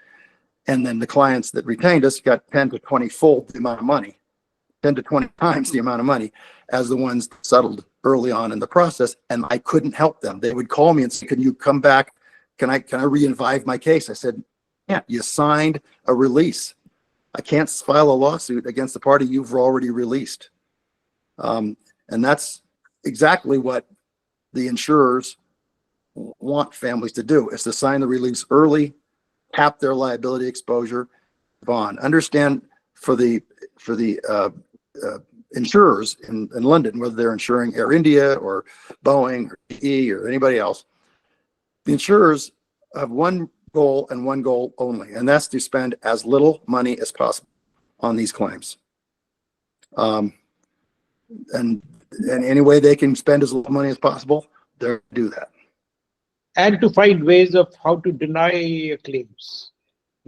And then the clients that retained us got 10 to 20-fold the amount of money, 10 to 20 times the amount of money as the ones settled early on in the process. And I couldn't help them. They would call me and say, can you come back? Can I re-invive my case? I said, yeah, you signed a release. I can't file a lawsuit against the party you've already released. And that's exactly what the insurers want families to do, is to sign the release early, cap their liability exposure, bond. Understand for the insurers in London, whether they're insuring Air India or Boeing or GE or anybody else, the insurers have one goal and one goal only, and that's to spend as little money as possible on these claims. And any way they can spend as little money as possible, they'll do that. And to find ways of how to deny claims.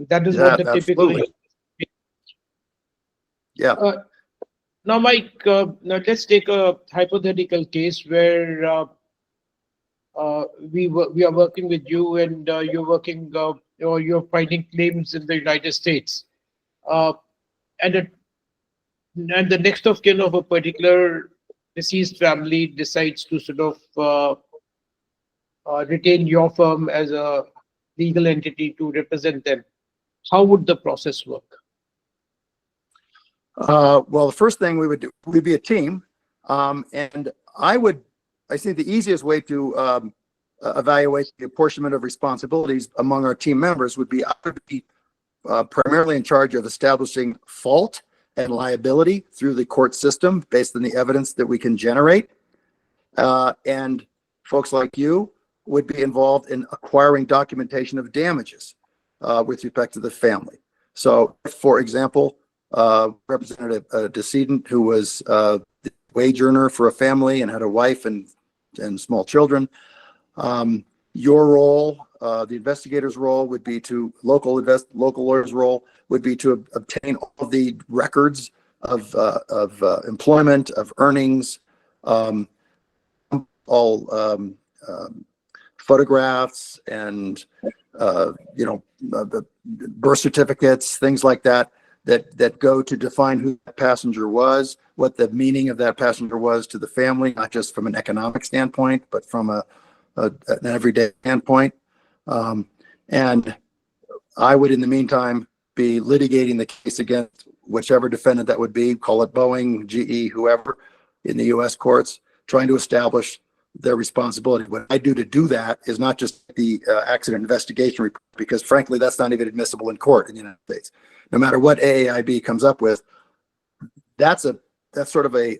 That is what the typical. Yeah. Now, Mike, now let's take a hypothetical case where we are working with you, and you're working, or you're filing claims in the United States, and the next of kin of a particular deceased family decides to sort of retain your firm as a legal entity to represent them. How would the process work? Well, the first thing we would do, we'd be a team. And I think the easiest way to evaluate the apportionment of responsibilities among our team members would be, I would be primarily in charge of establishing fault and liability through the court system based on the evidence that we can generate. And folks like you would be involved in acquiring documentation of damages with respect to the family. So, for example, represented a decedent who was the wage earner for a family and had a wife and small children. Your role, the investigator's role, would be to local lawyer's role would be to obtain all of the records of employment, of earnings, all photographs and birth certificates, things like that go to define who that passenger was, what the meaning of that passenger was to the family, not just from an economic standpoint, but from a an everyday standpoint. And I would, in the meantime, be litigating the case against whichever defendant that would be, call it Boeing, GE, whoever, in the U.S. courts, trying to establish their responsibility. What I do to do that is not just the accident investigation report, because frankly, that's not even admissible in court in the United States. No matter what AAIB comes up with, that's sort of a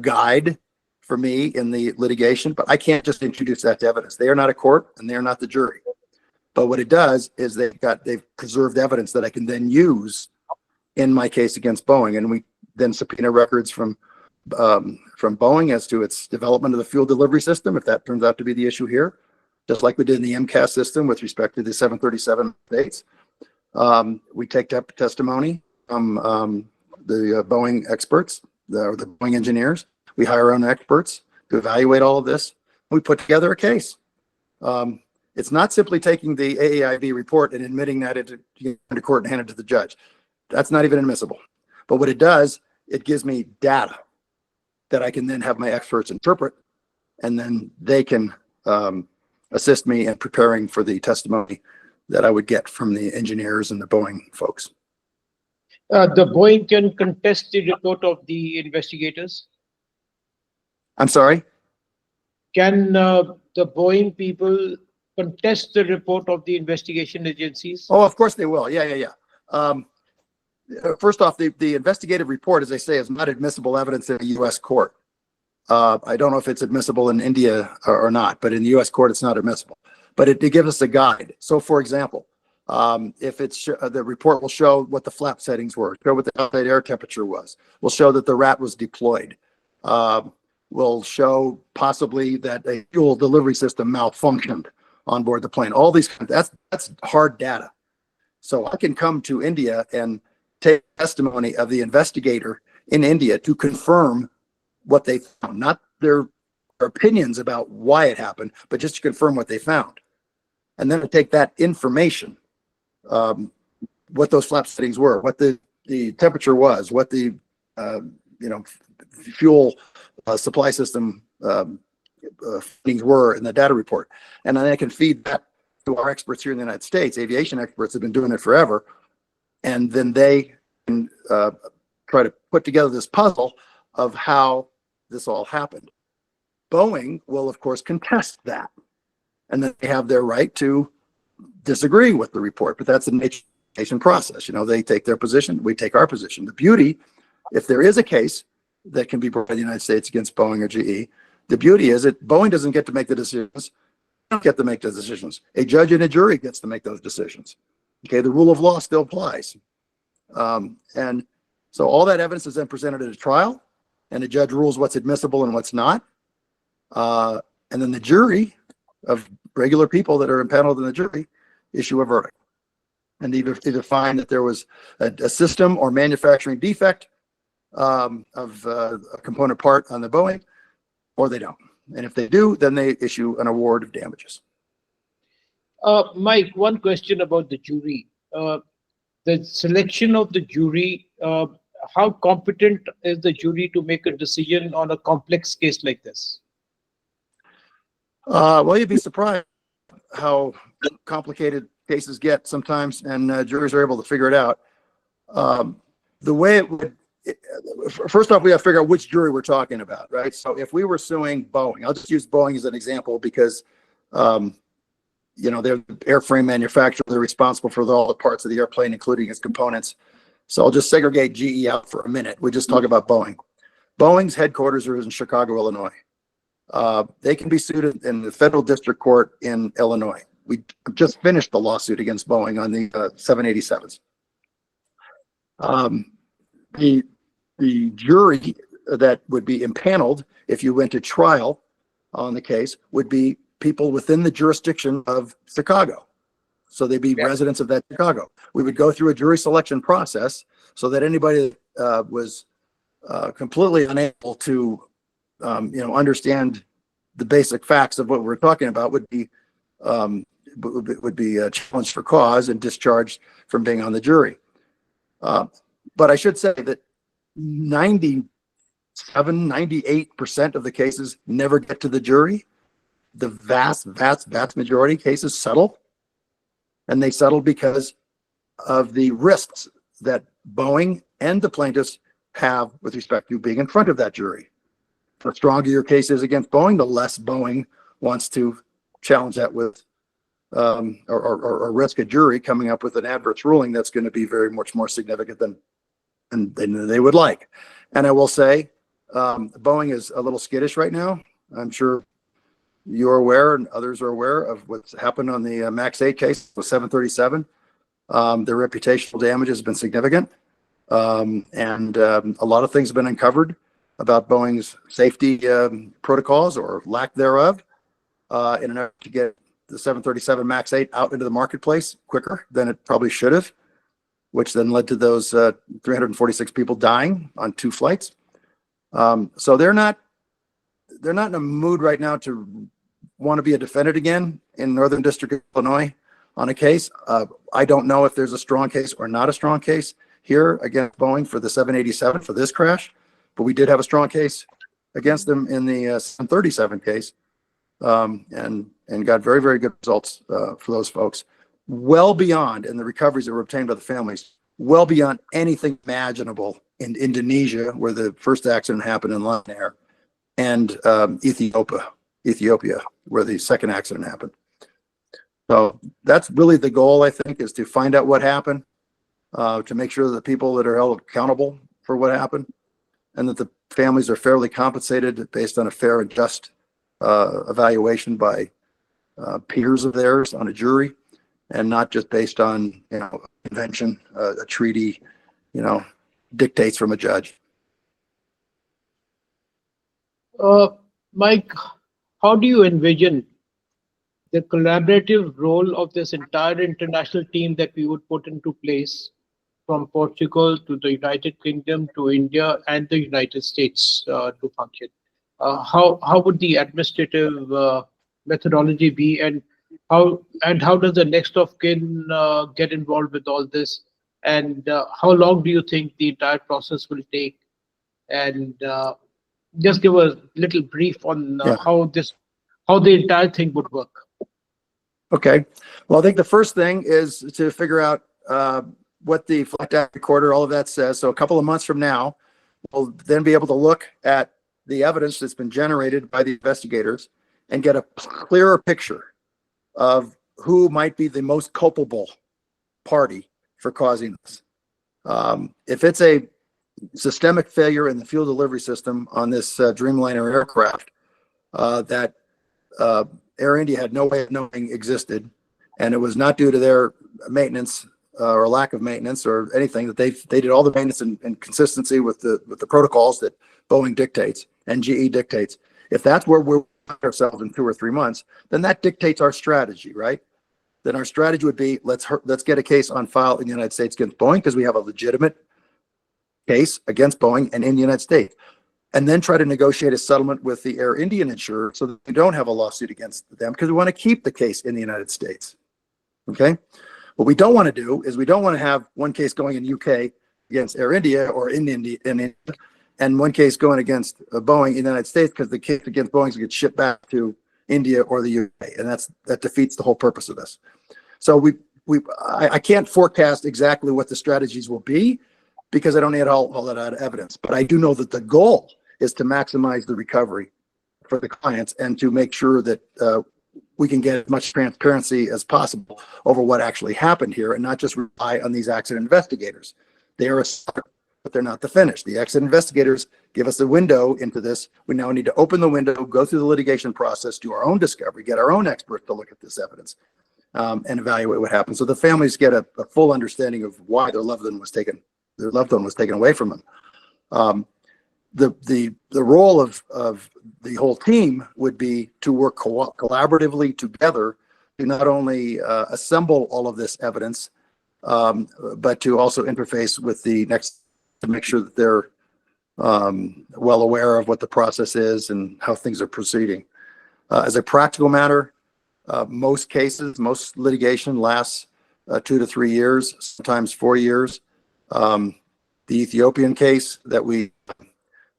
guide for me in the litigation, but I can't just introduce that to evidence. They are not a court and they are not the jury. But what it does is they've preserved evidence that I can then use in my case against Boeing. And we then subpoena records from Boeing as to its development of the fuel delivery system, if that turns out to be the issue here, just like we did in the MCAS system with respect to the 737 states. We take testimony from the Boeing experts, the Boeing engineers. We hire our own experts to evaluate all of this. We put together a case. It's not simply taking the AAIB report and admitting that into court and hand it to the judge. That's not even admissible. But what it does, it gives me data that I can then have my experts interpret, and then they can assist me in preparing for the testimony that I would get from the engineers and the Boeing folks. The Boeing can contest the report of the investigators? I'm sorry? Can the Boeing people contest the report of the investigation agencies? Oh, of course they will. Yeah. First off, the investigative report, as I say, is not admissible evidence in a U.S. court. I don't know if it's admissible in India or not, but in the U.S. court, it's not admissible. But it gives us a guide. So, for example, if it's the report will show what the flap settings were, show what the outside air temperature was, will show that the rat was deployed, will show possibly that a fuel delivery system malfunctioned on board the plane. All these, that's hard data. So I can come to India and take testimony of the investigator in India to confirm what they found, not their opinions about why it happened, but just to confirm what they found. And then to take that information, what those flap settings were, what the temperature was, what the fuel supply system things were in the data report. And then I can feed that to our experts here in the United States. Aviation experts have been doing it forever. And then they can try to put together this puzzle of how this all happened. Boeing will, of course, contest that. And then they have their right to disagree with the report. But that's the nation process. They take their position, we take our position. The beauty, if there is a case that can be brought by the United States against Boeing or GE, the beauty is that Boeing doesn't get to make the decisions. They don't get to make the decisions. A judge and a jury gets to make those decisions. Okay, the rule of law still applies. And so all that evidence is then presented at a trial, and the judge rules what's admissible and what's not. And then the jury of regular people that are impaneled in the jury issue a verdict. And either find that there was a system or manufacturing defect of a component part on the Boeing, or they don't. And if they do, then they issue an award of damages. Mike, one question about the jury. The selection of the jury, how competent is the jury to make a decision on a complex case like this? Well, you'd be surprised how complicated cases get sometimes, and juries are able to figure it out. The way it would, first off, we have to figure out which jury we're talking about, right? So if we were suing Boeing, I'll just use Boeing as an example because, they're the airframe manufacturer. They're responsible for all the parts of the airplane, including its components. So I'll just segregate GE out for a minute. We just talk about Boeing. Boeing's headquarters are in Chicago, Illinois. They can be sued in the federal district court in Illinois. We just finished the lawsuit against Boeing on the 787s. The jury that would be impaneled if you went to trial on the case would be people within the jurisdiction of Chicago. So they'd be residents of that Chicago. We would go through a jury selection process so that anybody that was completely unable to understand the basic facts of what we're talking about would be challenged for cause and discharged from being on the jury. But I should say that 98% of the cases never get to the jury. the vast majority of cases settle, and they settle because of the risks that Boeing and the plaintiffs have with respect to being in front of that jury. The stronger your case is against Boeing, the less Boeing wants to challenge that with or risk a jury coming up with an adverse ruling that's going to be very much more significant than they would like. And I will say, Boeing is a little skittish right now. I'm sure you're aware and others are aware of what's happened on the MAX 8 case with 737. Their reputational damage has been significant. And a lot of things have been uncovered about Boeing's safety protocols or lack thereof in an effort to get the 737 MAX 8 out into the marketplace quicker than it probably should have, which then led to those 346 people dying on 2 flights. So they're not in a mood right now to want to be a defendant again in Northern District of Illinois on a case. I don't know if there's a strong case or not a strong case here against Boeing for the 787 for this crash, but we did have a strong case against them in the 737 case, and got very, very good results for those folks, well beyond, and the recoveries that were obtained by the families, well beyond anything imaginable in Indonesia, where the first accident happened in Lion Air, and Ethiopia, where the second accident happened. So that's really the goal, I think, is to find out what happened, to make sure that the people that are held accountable for what happened, and that the families are fairly compensated based on a fair and just evaluation by peers of theirs on a jury, and not just based on, a convention, a treaty, dictates from a judge. Mike, how do you envision the collaborative role of this entire international team that we would put into place, from Portugal to the United Kingdom to India and the United States, to function? How would the administrative methodology be, and how does the next of kin get involved with all this, and how long do you think the entire process will take? And just give a little brief on how the entire thing would work. Okay. Well, I think the first thing is to figure out what the flight data recorder, all of that says. So a couple of months from now, we'll then be able to look at the evidence that's been generated by the investigators and get a clearer picture of who might be the most culpable party for causing this. If it's a systemic failure in the fuel delivery system on this Dreamliner aircraft that Air India had no way of knowing existed, and it was not due to their maintenance or lack of maintenance or anything, that they did all the maintenance in consistency with the protocols that Boeing dictates and GE dictates. If that's where we're ourselves in 2 or 3 months, then that dictates our strategy, right? Then our strategy would be, let's get a case on file in the United States against Boeing, because we have a legitimate case against Boeing and in the United States, and then try to negotiate a settlement with the Air Indian insurer so that we don't have a lawsuit against them, because we want to keep the case in the United States. Okay. What we don't want to do is we don't want to have one case going in UK against Air India or in India, and one case going against Boeing in the United States, because the case against Boeing is going to get shipped back to India or the UK, and that defeats the whole purpose of this. So I can't forecast exactly what the strategies will be, because I don't need all that evidence. But I do know that the goal is to maximize the recovery for the clients and to make sure that we can get as much transparency as possible over what actually happened here, and not just rely on these accident investigators. They are a start, but they're not the finish. The accident investigators give us a window into this. We now need to open the window, go through the litigation process, do our own discovery, get our own expert to look at this evidence, and evaluate what happened. So the families get a full understanding of why their loved one was taken away from them. The role of the whole team would be to work collaboratively together to not only assemble all of this evidence, but to also interface with the next, to make sure that they're well aware of what the process is and how things are proceeding. As a practical matter, most litigation lasts 2 to 3 years, sometimes 4 years. The Ethiopian case that we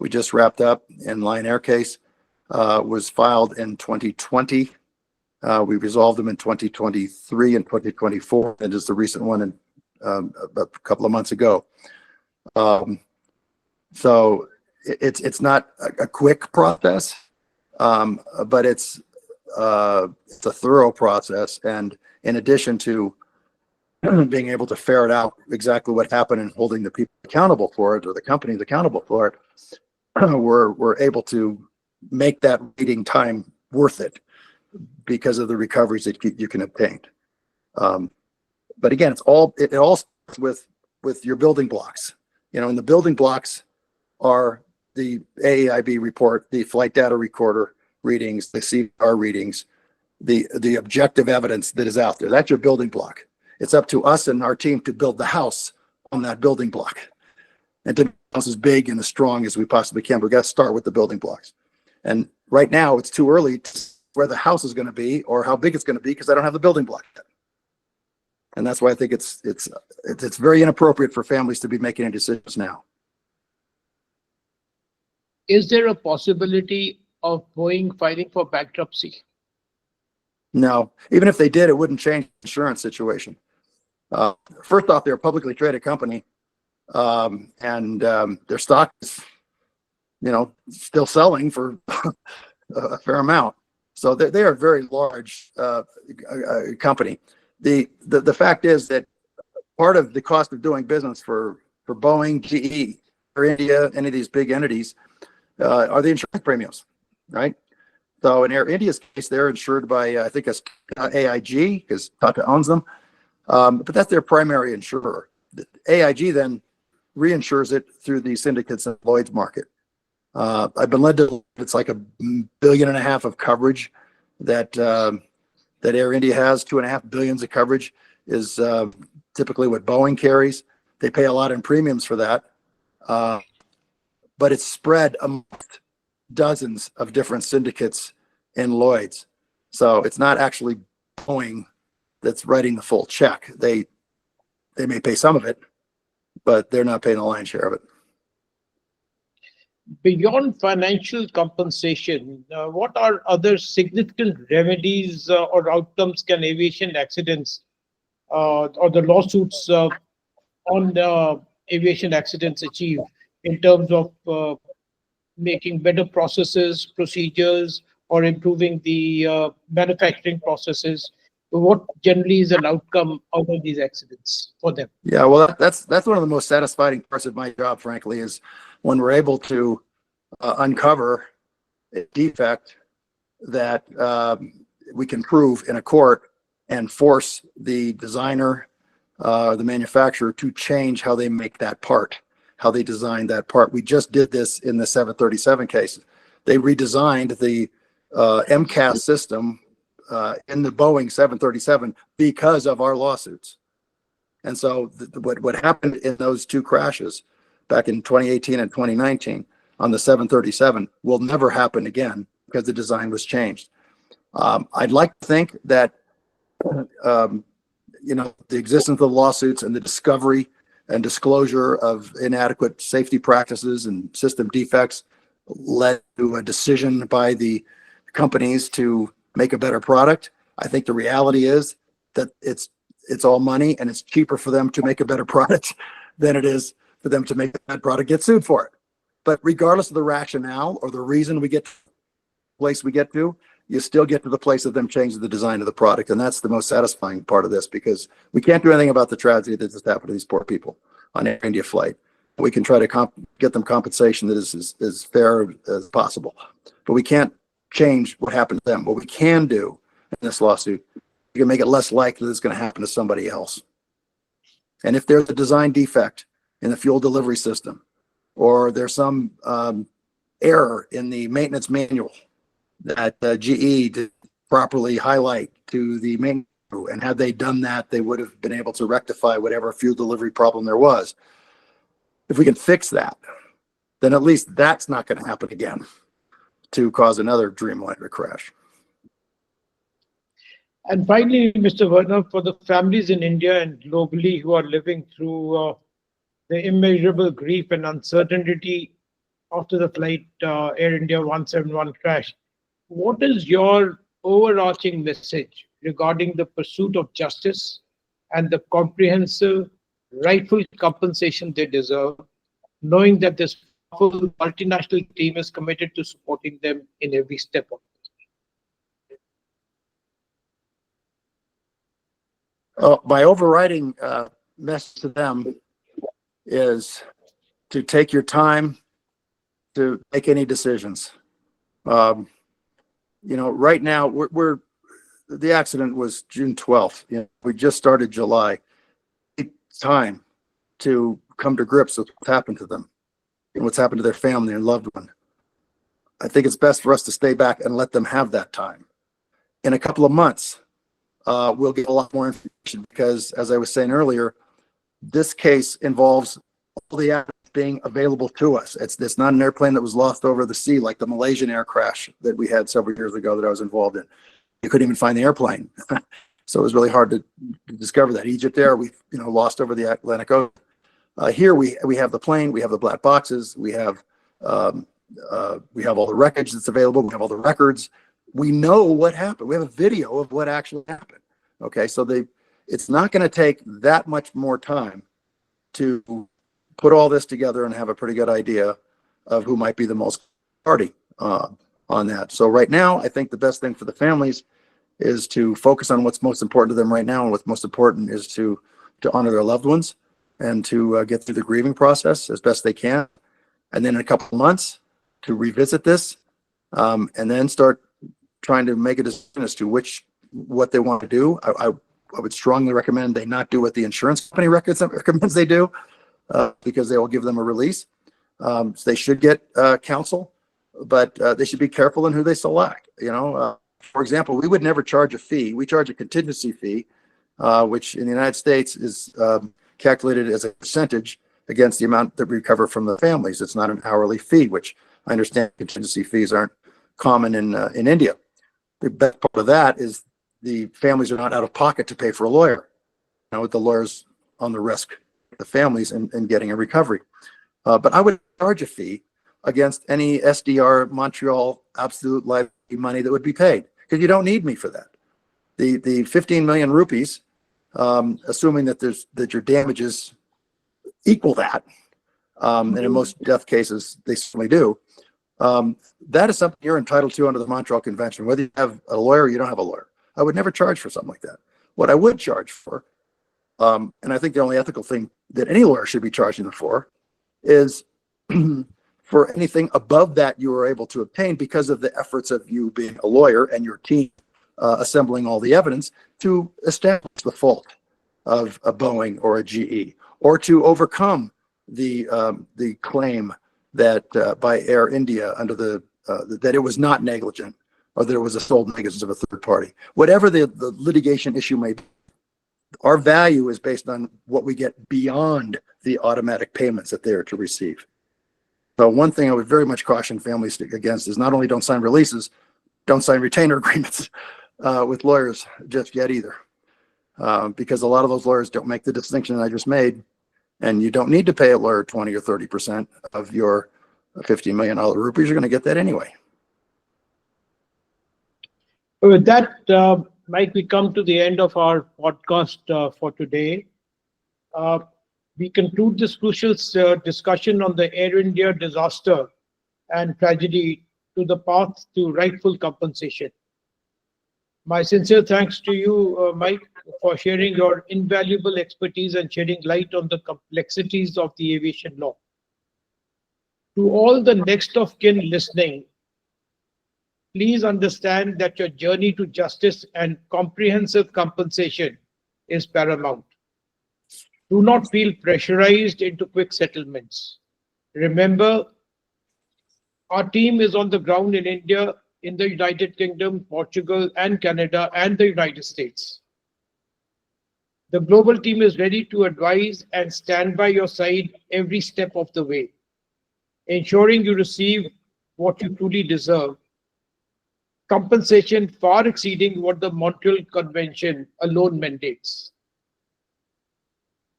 just wrapped up, in Lion Air case, was filed in 2020. We resolved them in 2023 and 2024, and is the recent one in a couple of months ago. So it's not a quick process, but it's a thorough process. And in addition to being able to ferret out exactly what happened and holding the people accountable for it, or the companies accountable for it, we're able to make that waiting time worth it because of the recoveries that you can obtain. But again, it all starts with your building blocks. And the building blocks are the AAIB report, the flight data recorder readings, the CVR readings, the objective evidence that is out there. That's your building block. It's up to us and our team to build the house on that building block, and to make the house as big and as strong as we possibly can. We've got to start with the building blocks. And right now, it's too early to see where the house is going to be or how big it's going to be, because I don't have the building block yet. And that's why I think it's very inappropriate for families to be making any decisions now. Is there a possibility of Boeing filing for bankruptcy? No, even if they did, it wouldn't change the insurance situation. First off, they're a publicly traded company, and their stock is, still selling for a fair amount. So they are a very large company. The fact is that part of the cost of doing business for Boeing, GE, or India, any of these big entities, are the insurance premiums, right? So in Air India's case, they're insured by, I think it's AIG, because Tata owns them. But that's their primary insurer. AIG then reinsures it through the syndicates and Lloyd's market. I've been led to, it's like $1.5 billion of coverage that Air India has. $2.5 billion of coverage is typically what Boeing carries. They pay a lot in premiums for that, but it's spread amongst dozens of different syndicates in Lloyd's. So it's not actually Boeing that's writing the full check. They may pay some of it, but they're not paying the lion's share of it. Beyond financial compensation, what are other significant remedies or outcomes can aviation accidents or the lawsuits on aviation accidents achieve in terms of making better processes, procedures, or improving the manufacturing processes? What generally is an outcome out of these accidents for them? Yeah, well, that's one of the most satisfying parts of my job, frankly, is when we're able to uncover a defect that we can prove in a court and force the designer, the manufacturer, to change how they make that part, how they design that part. We just did this in the 737 case. They redesigned the MCAS system in the Boeing 737 because of our lawsuits. And so what happened in those two crashes back in 2018 and 2019 on the 737 will never happen again because the design was changed. I'd like to think that the existence of the lawsuits and the discovery and disclosure of inadequate safety practices and system defects led to a decision by the companies to make a better product. I think the reality is that it's all money, and it's cheaper for them to make a better product than it is for them to make a bad product, get sued for it. But regardless of the rationale or the reason we get to the place we get to, you still get to the place of them changing the design of the product. And that's the most satisfying part of this, because we can't do anything about the tragedy that just happened to these poor people on Air India flight. We can try to get them compensation that is as fair as possible, but we can't change what happened to them. What we can do in this lawsuit, we can make it less likely that it's going to happen to somebody else. And if there's a design defect in the fuel delivery system, or there's some error in the maintenance manual that GE did properly highlight to the maintenance crew, and had they done that, they would have been able to rectify whatever fuel delivery problem there was. If we can fix that, then at least that's not going to happen again to cause another Dreamliner crash. And finally, Mr. Verna, for the families in India and globally who are living through the immeasurable grief and uncertainty after the flight Air India 171 crash. What is your overarching message regarding the pursuit of justice and the comprehensive, rightful compensation they deserve, knowing that this powerful multinational team is committed to supporting them in every step of My overriding message to them is to take your time to make any decisions. Um, right now we're the accident was June 12th. We just started July. It's time to come to grips with what's happened to them and what's happened to their family and loved one. I think it's best for us to stay back and let them have that time. In a couple of months, we'll get a lot more information because, as I was saying earlier, this case involves all the evidence being available to us. It's not an airplane that was lost over the sea like the Malaysian air crash that we had several years ago that I was involved in. You couldn't even find the airplane. So it was really hard to discover that. Egypt Air, we lost over the Atlantic Ocean. Here we have the plane, we have the black boxes, we have all the wreckage that's available, we have all the records. We know what happened. We have a video of what actually happened. Okay, so it's not going to take that much more time to put all this together and have a pretty good idea of who might be the most party on that. So right now, I think the best thing for the families is to focus on what's most important to them right now, and what's most important is to honor their loved ones and to get through the grieving process as best they can, and then in a couple of months to revisit this, and then start trying to make a decision as to what they want to do. I would strongly recommend they not do what the insurance company recommends they do, because they will give them a release. So they should get counsel, but they should be careful in who they select. For example, we would never charge a fee. We charge a contingency fee, which in the United States is calculated as a percentage against the amount that we recover from the families. It's not an hourly fee, which I understand contingency fees aren't common in India. The best part of that is the families are not out of pocket to pay for a lawyer. With the lawyers on the risk, the families in getting a recovery. But I would charge a fee against any SDR Montreal absolute liability money that would be paid, because you don't need me for that. The 15 million rupees, assuming that your damages equal that, and in most death cases they certainly do. That is something you're entitled to under the Montreal Convention, whether you have a lawyer or you don't have a lawyer. I would never charge for something like that. What I would charge for, and I think the only ethical thing that any lawyer should be charging them for, is for anything above that you were able to obtain because of the efforts of you being a lawyer and your team assembling all the evidence to establish the fault of a Boeing or a GE, or to overcome the claim that by Air India under that it was not negligent, or that it was a sole negligence of a third party. Whatever the litigation issue may be, our value is based on what we get beyond the automatic payments that they are to receive. So one thing I would very much caution families against is not only don't sign releases, don't sign retainer agreements with lawyers just yet either. Because a lot of those lawyers don't make the distinction I just made, and you don't need to pay a lawyer 20 or 30% of your $50 million rupees. You're going to get that anyway. With that, Mike, we come to the end of our podcast for today. We conclude this crucial discussion on the Air India disaster and tragedy to the path to rightful compensation. My sincere thanks to you, Mike, for sharing your invaluable expertise and shedding light on the complexities of the aviation law. To all the next of kin listening, please understand that your journey to justice and comprehensive compensation is paramount. Do not feel pressurized into quick settlements. Remember, our team is on the ground in India, in the United Kingdom, Portugal, and Canada, and the United States. The global team is ready to advise and stand by your side every step of the way, ensuring you receive what you truly deserve. Compensation far exceeding what the Montreal Convention alone mandates.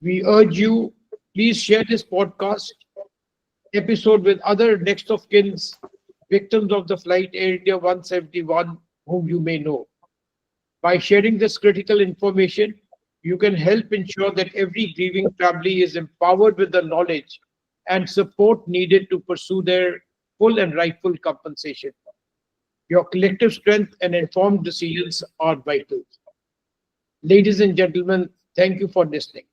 We urge you, please share this podcast episode with other next of kins, victims of the flight Air India 171, whom you may know. By sharing this critical information, you can help ensure that every grieving family is empowered with the knowledge and support needed to pursue their full and rightful compensation. Your collective strength and informed decisions are vital. Ladies and gentlemen, thank you for listening.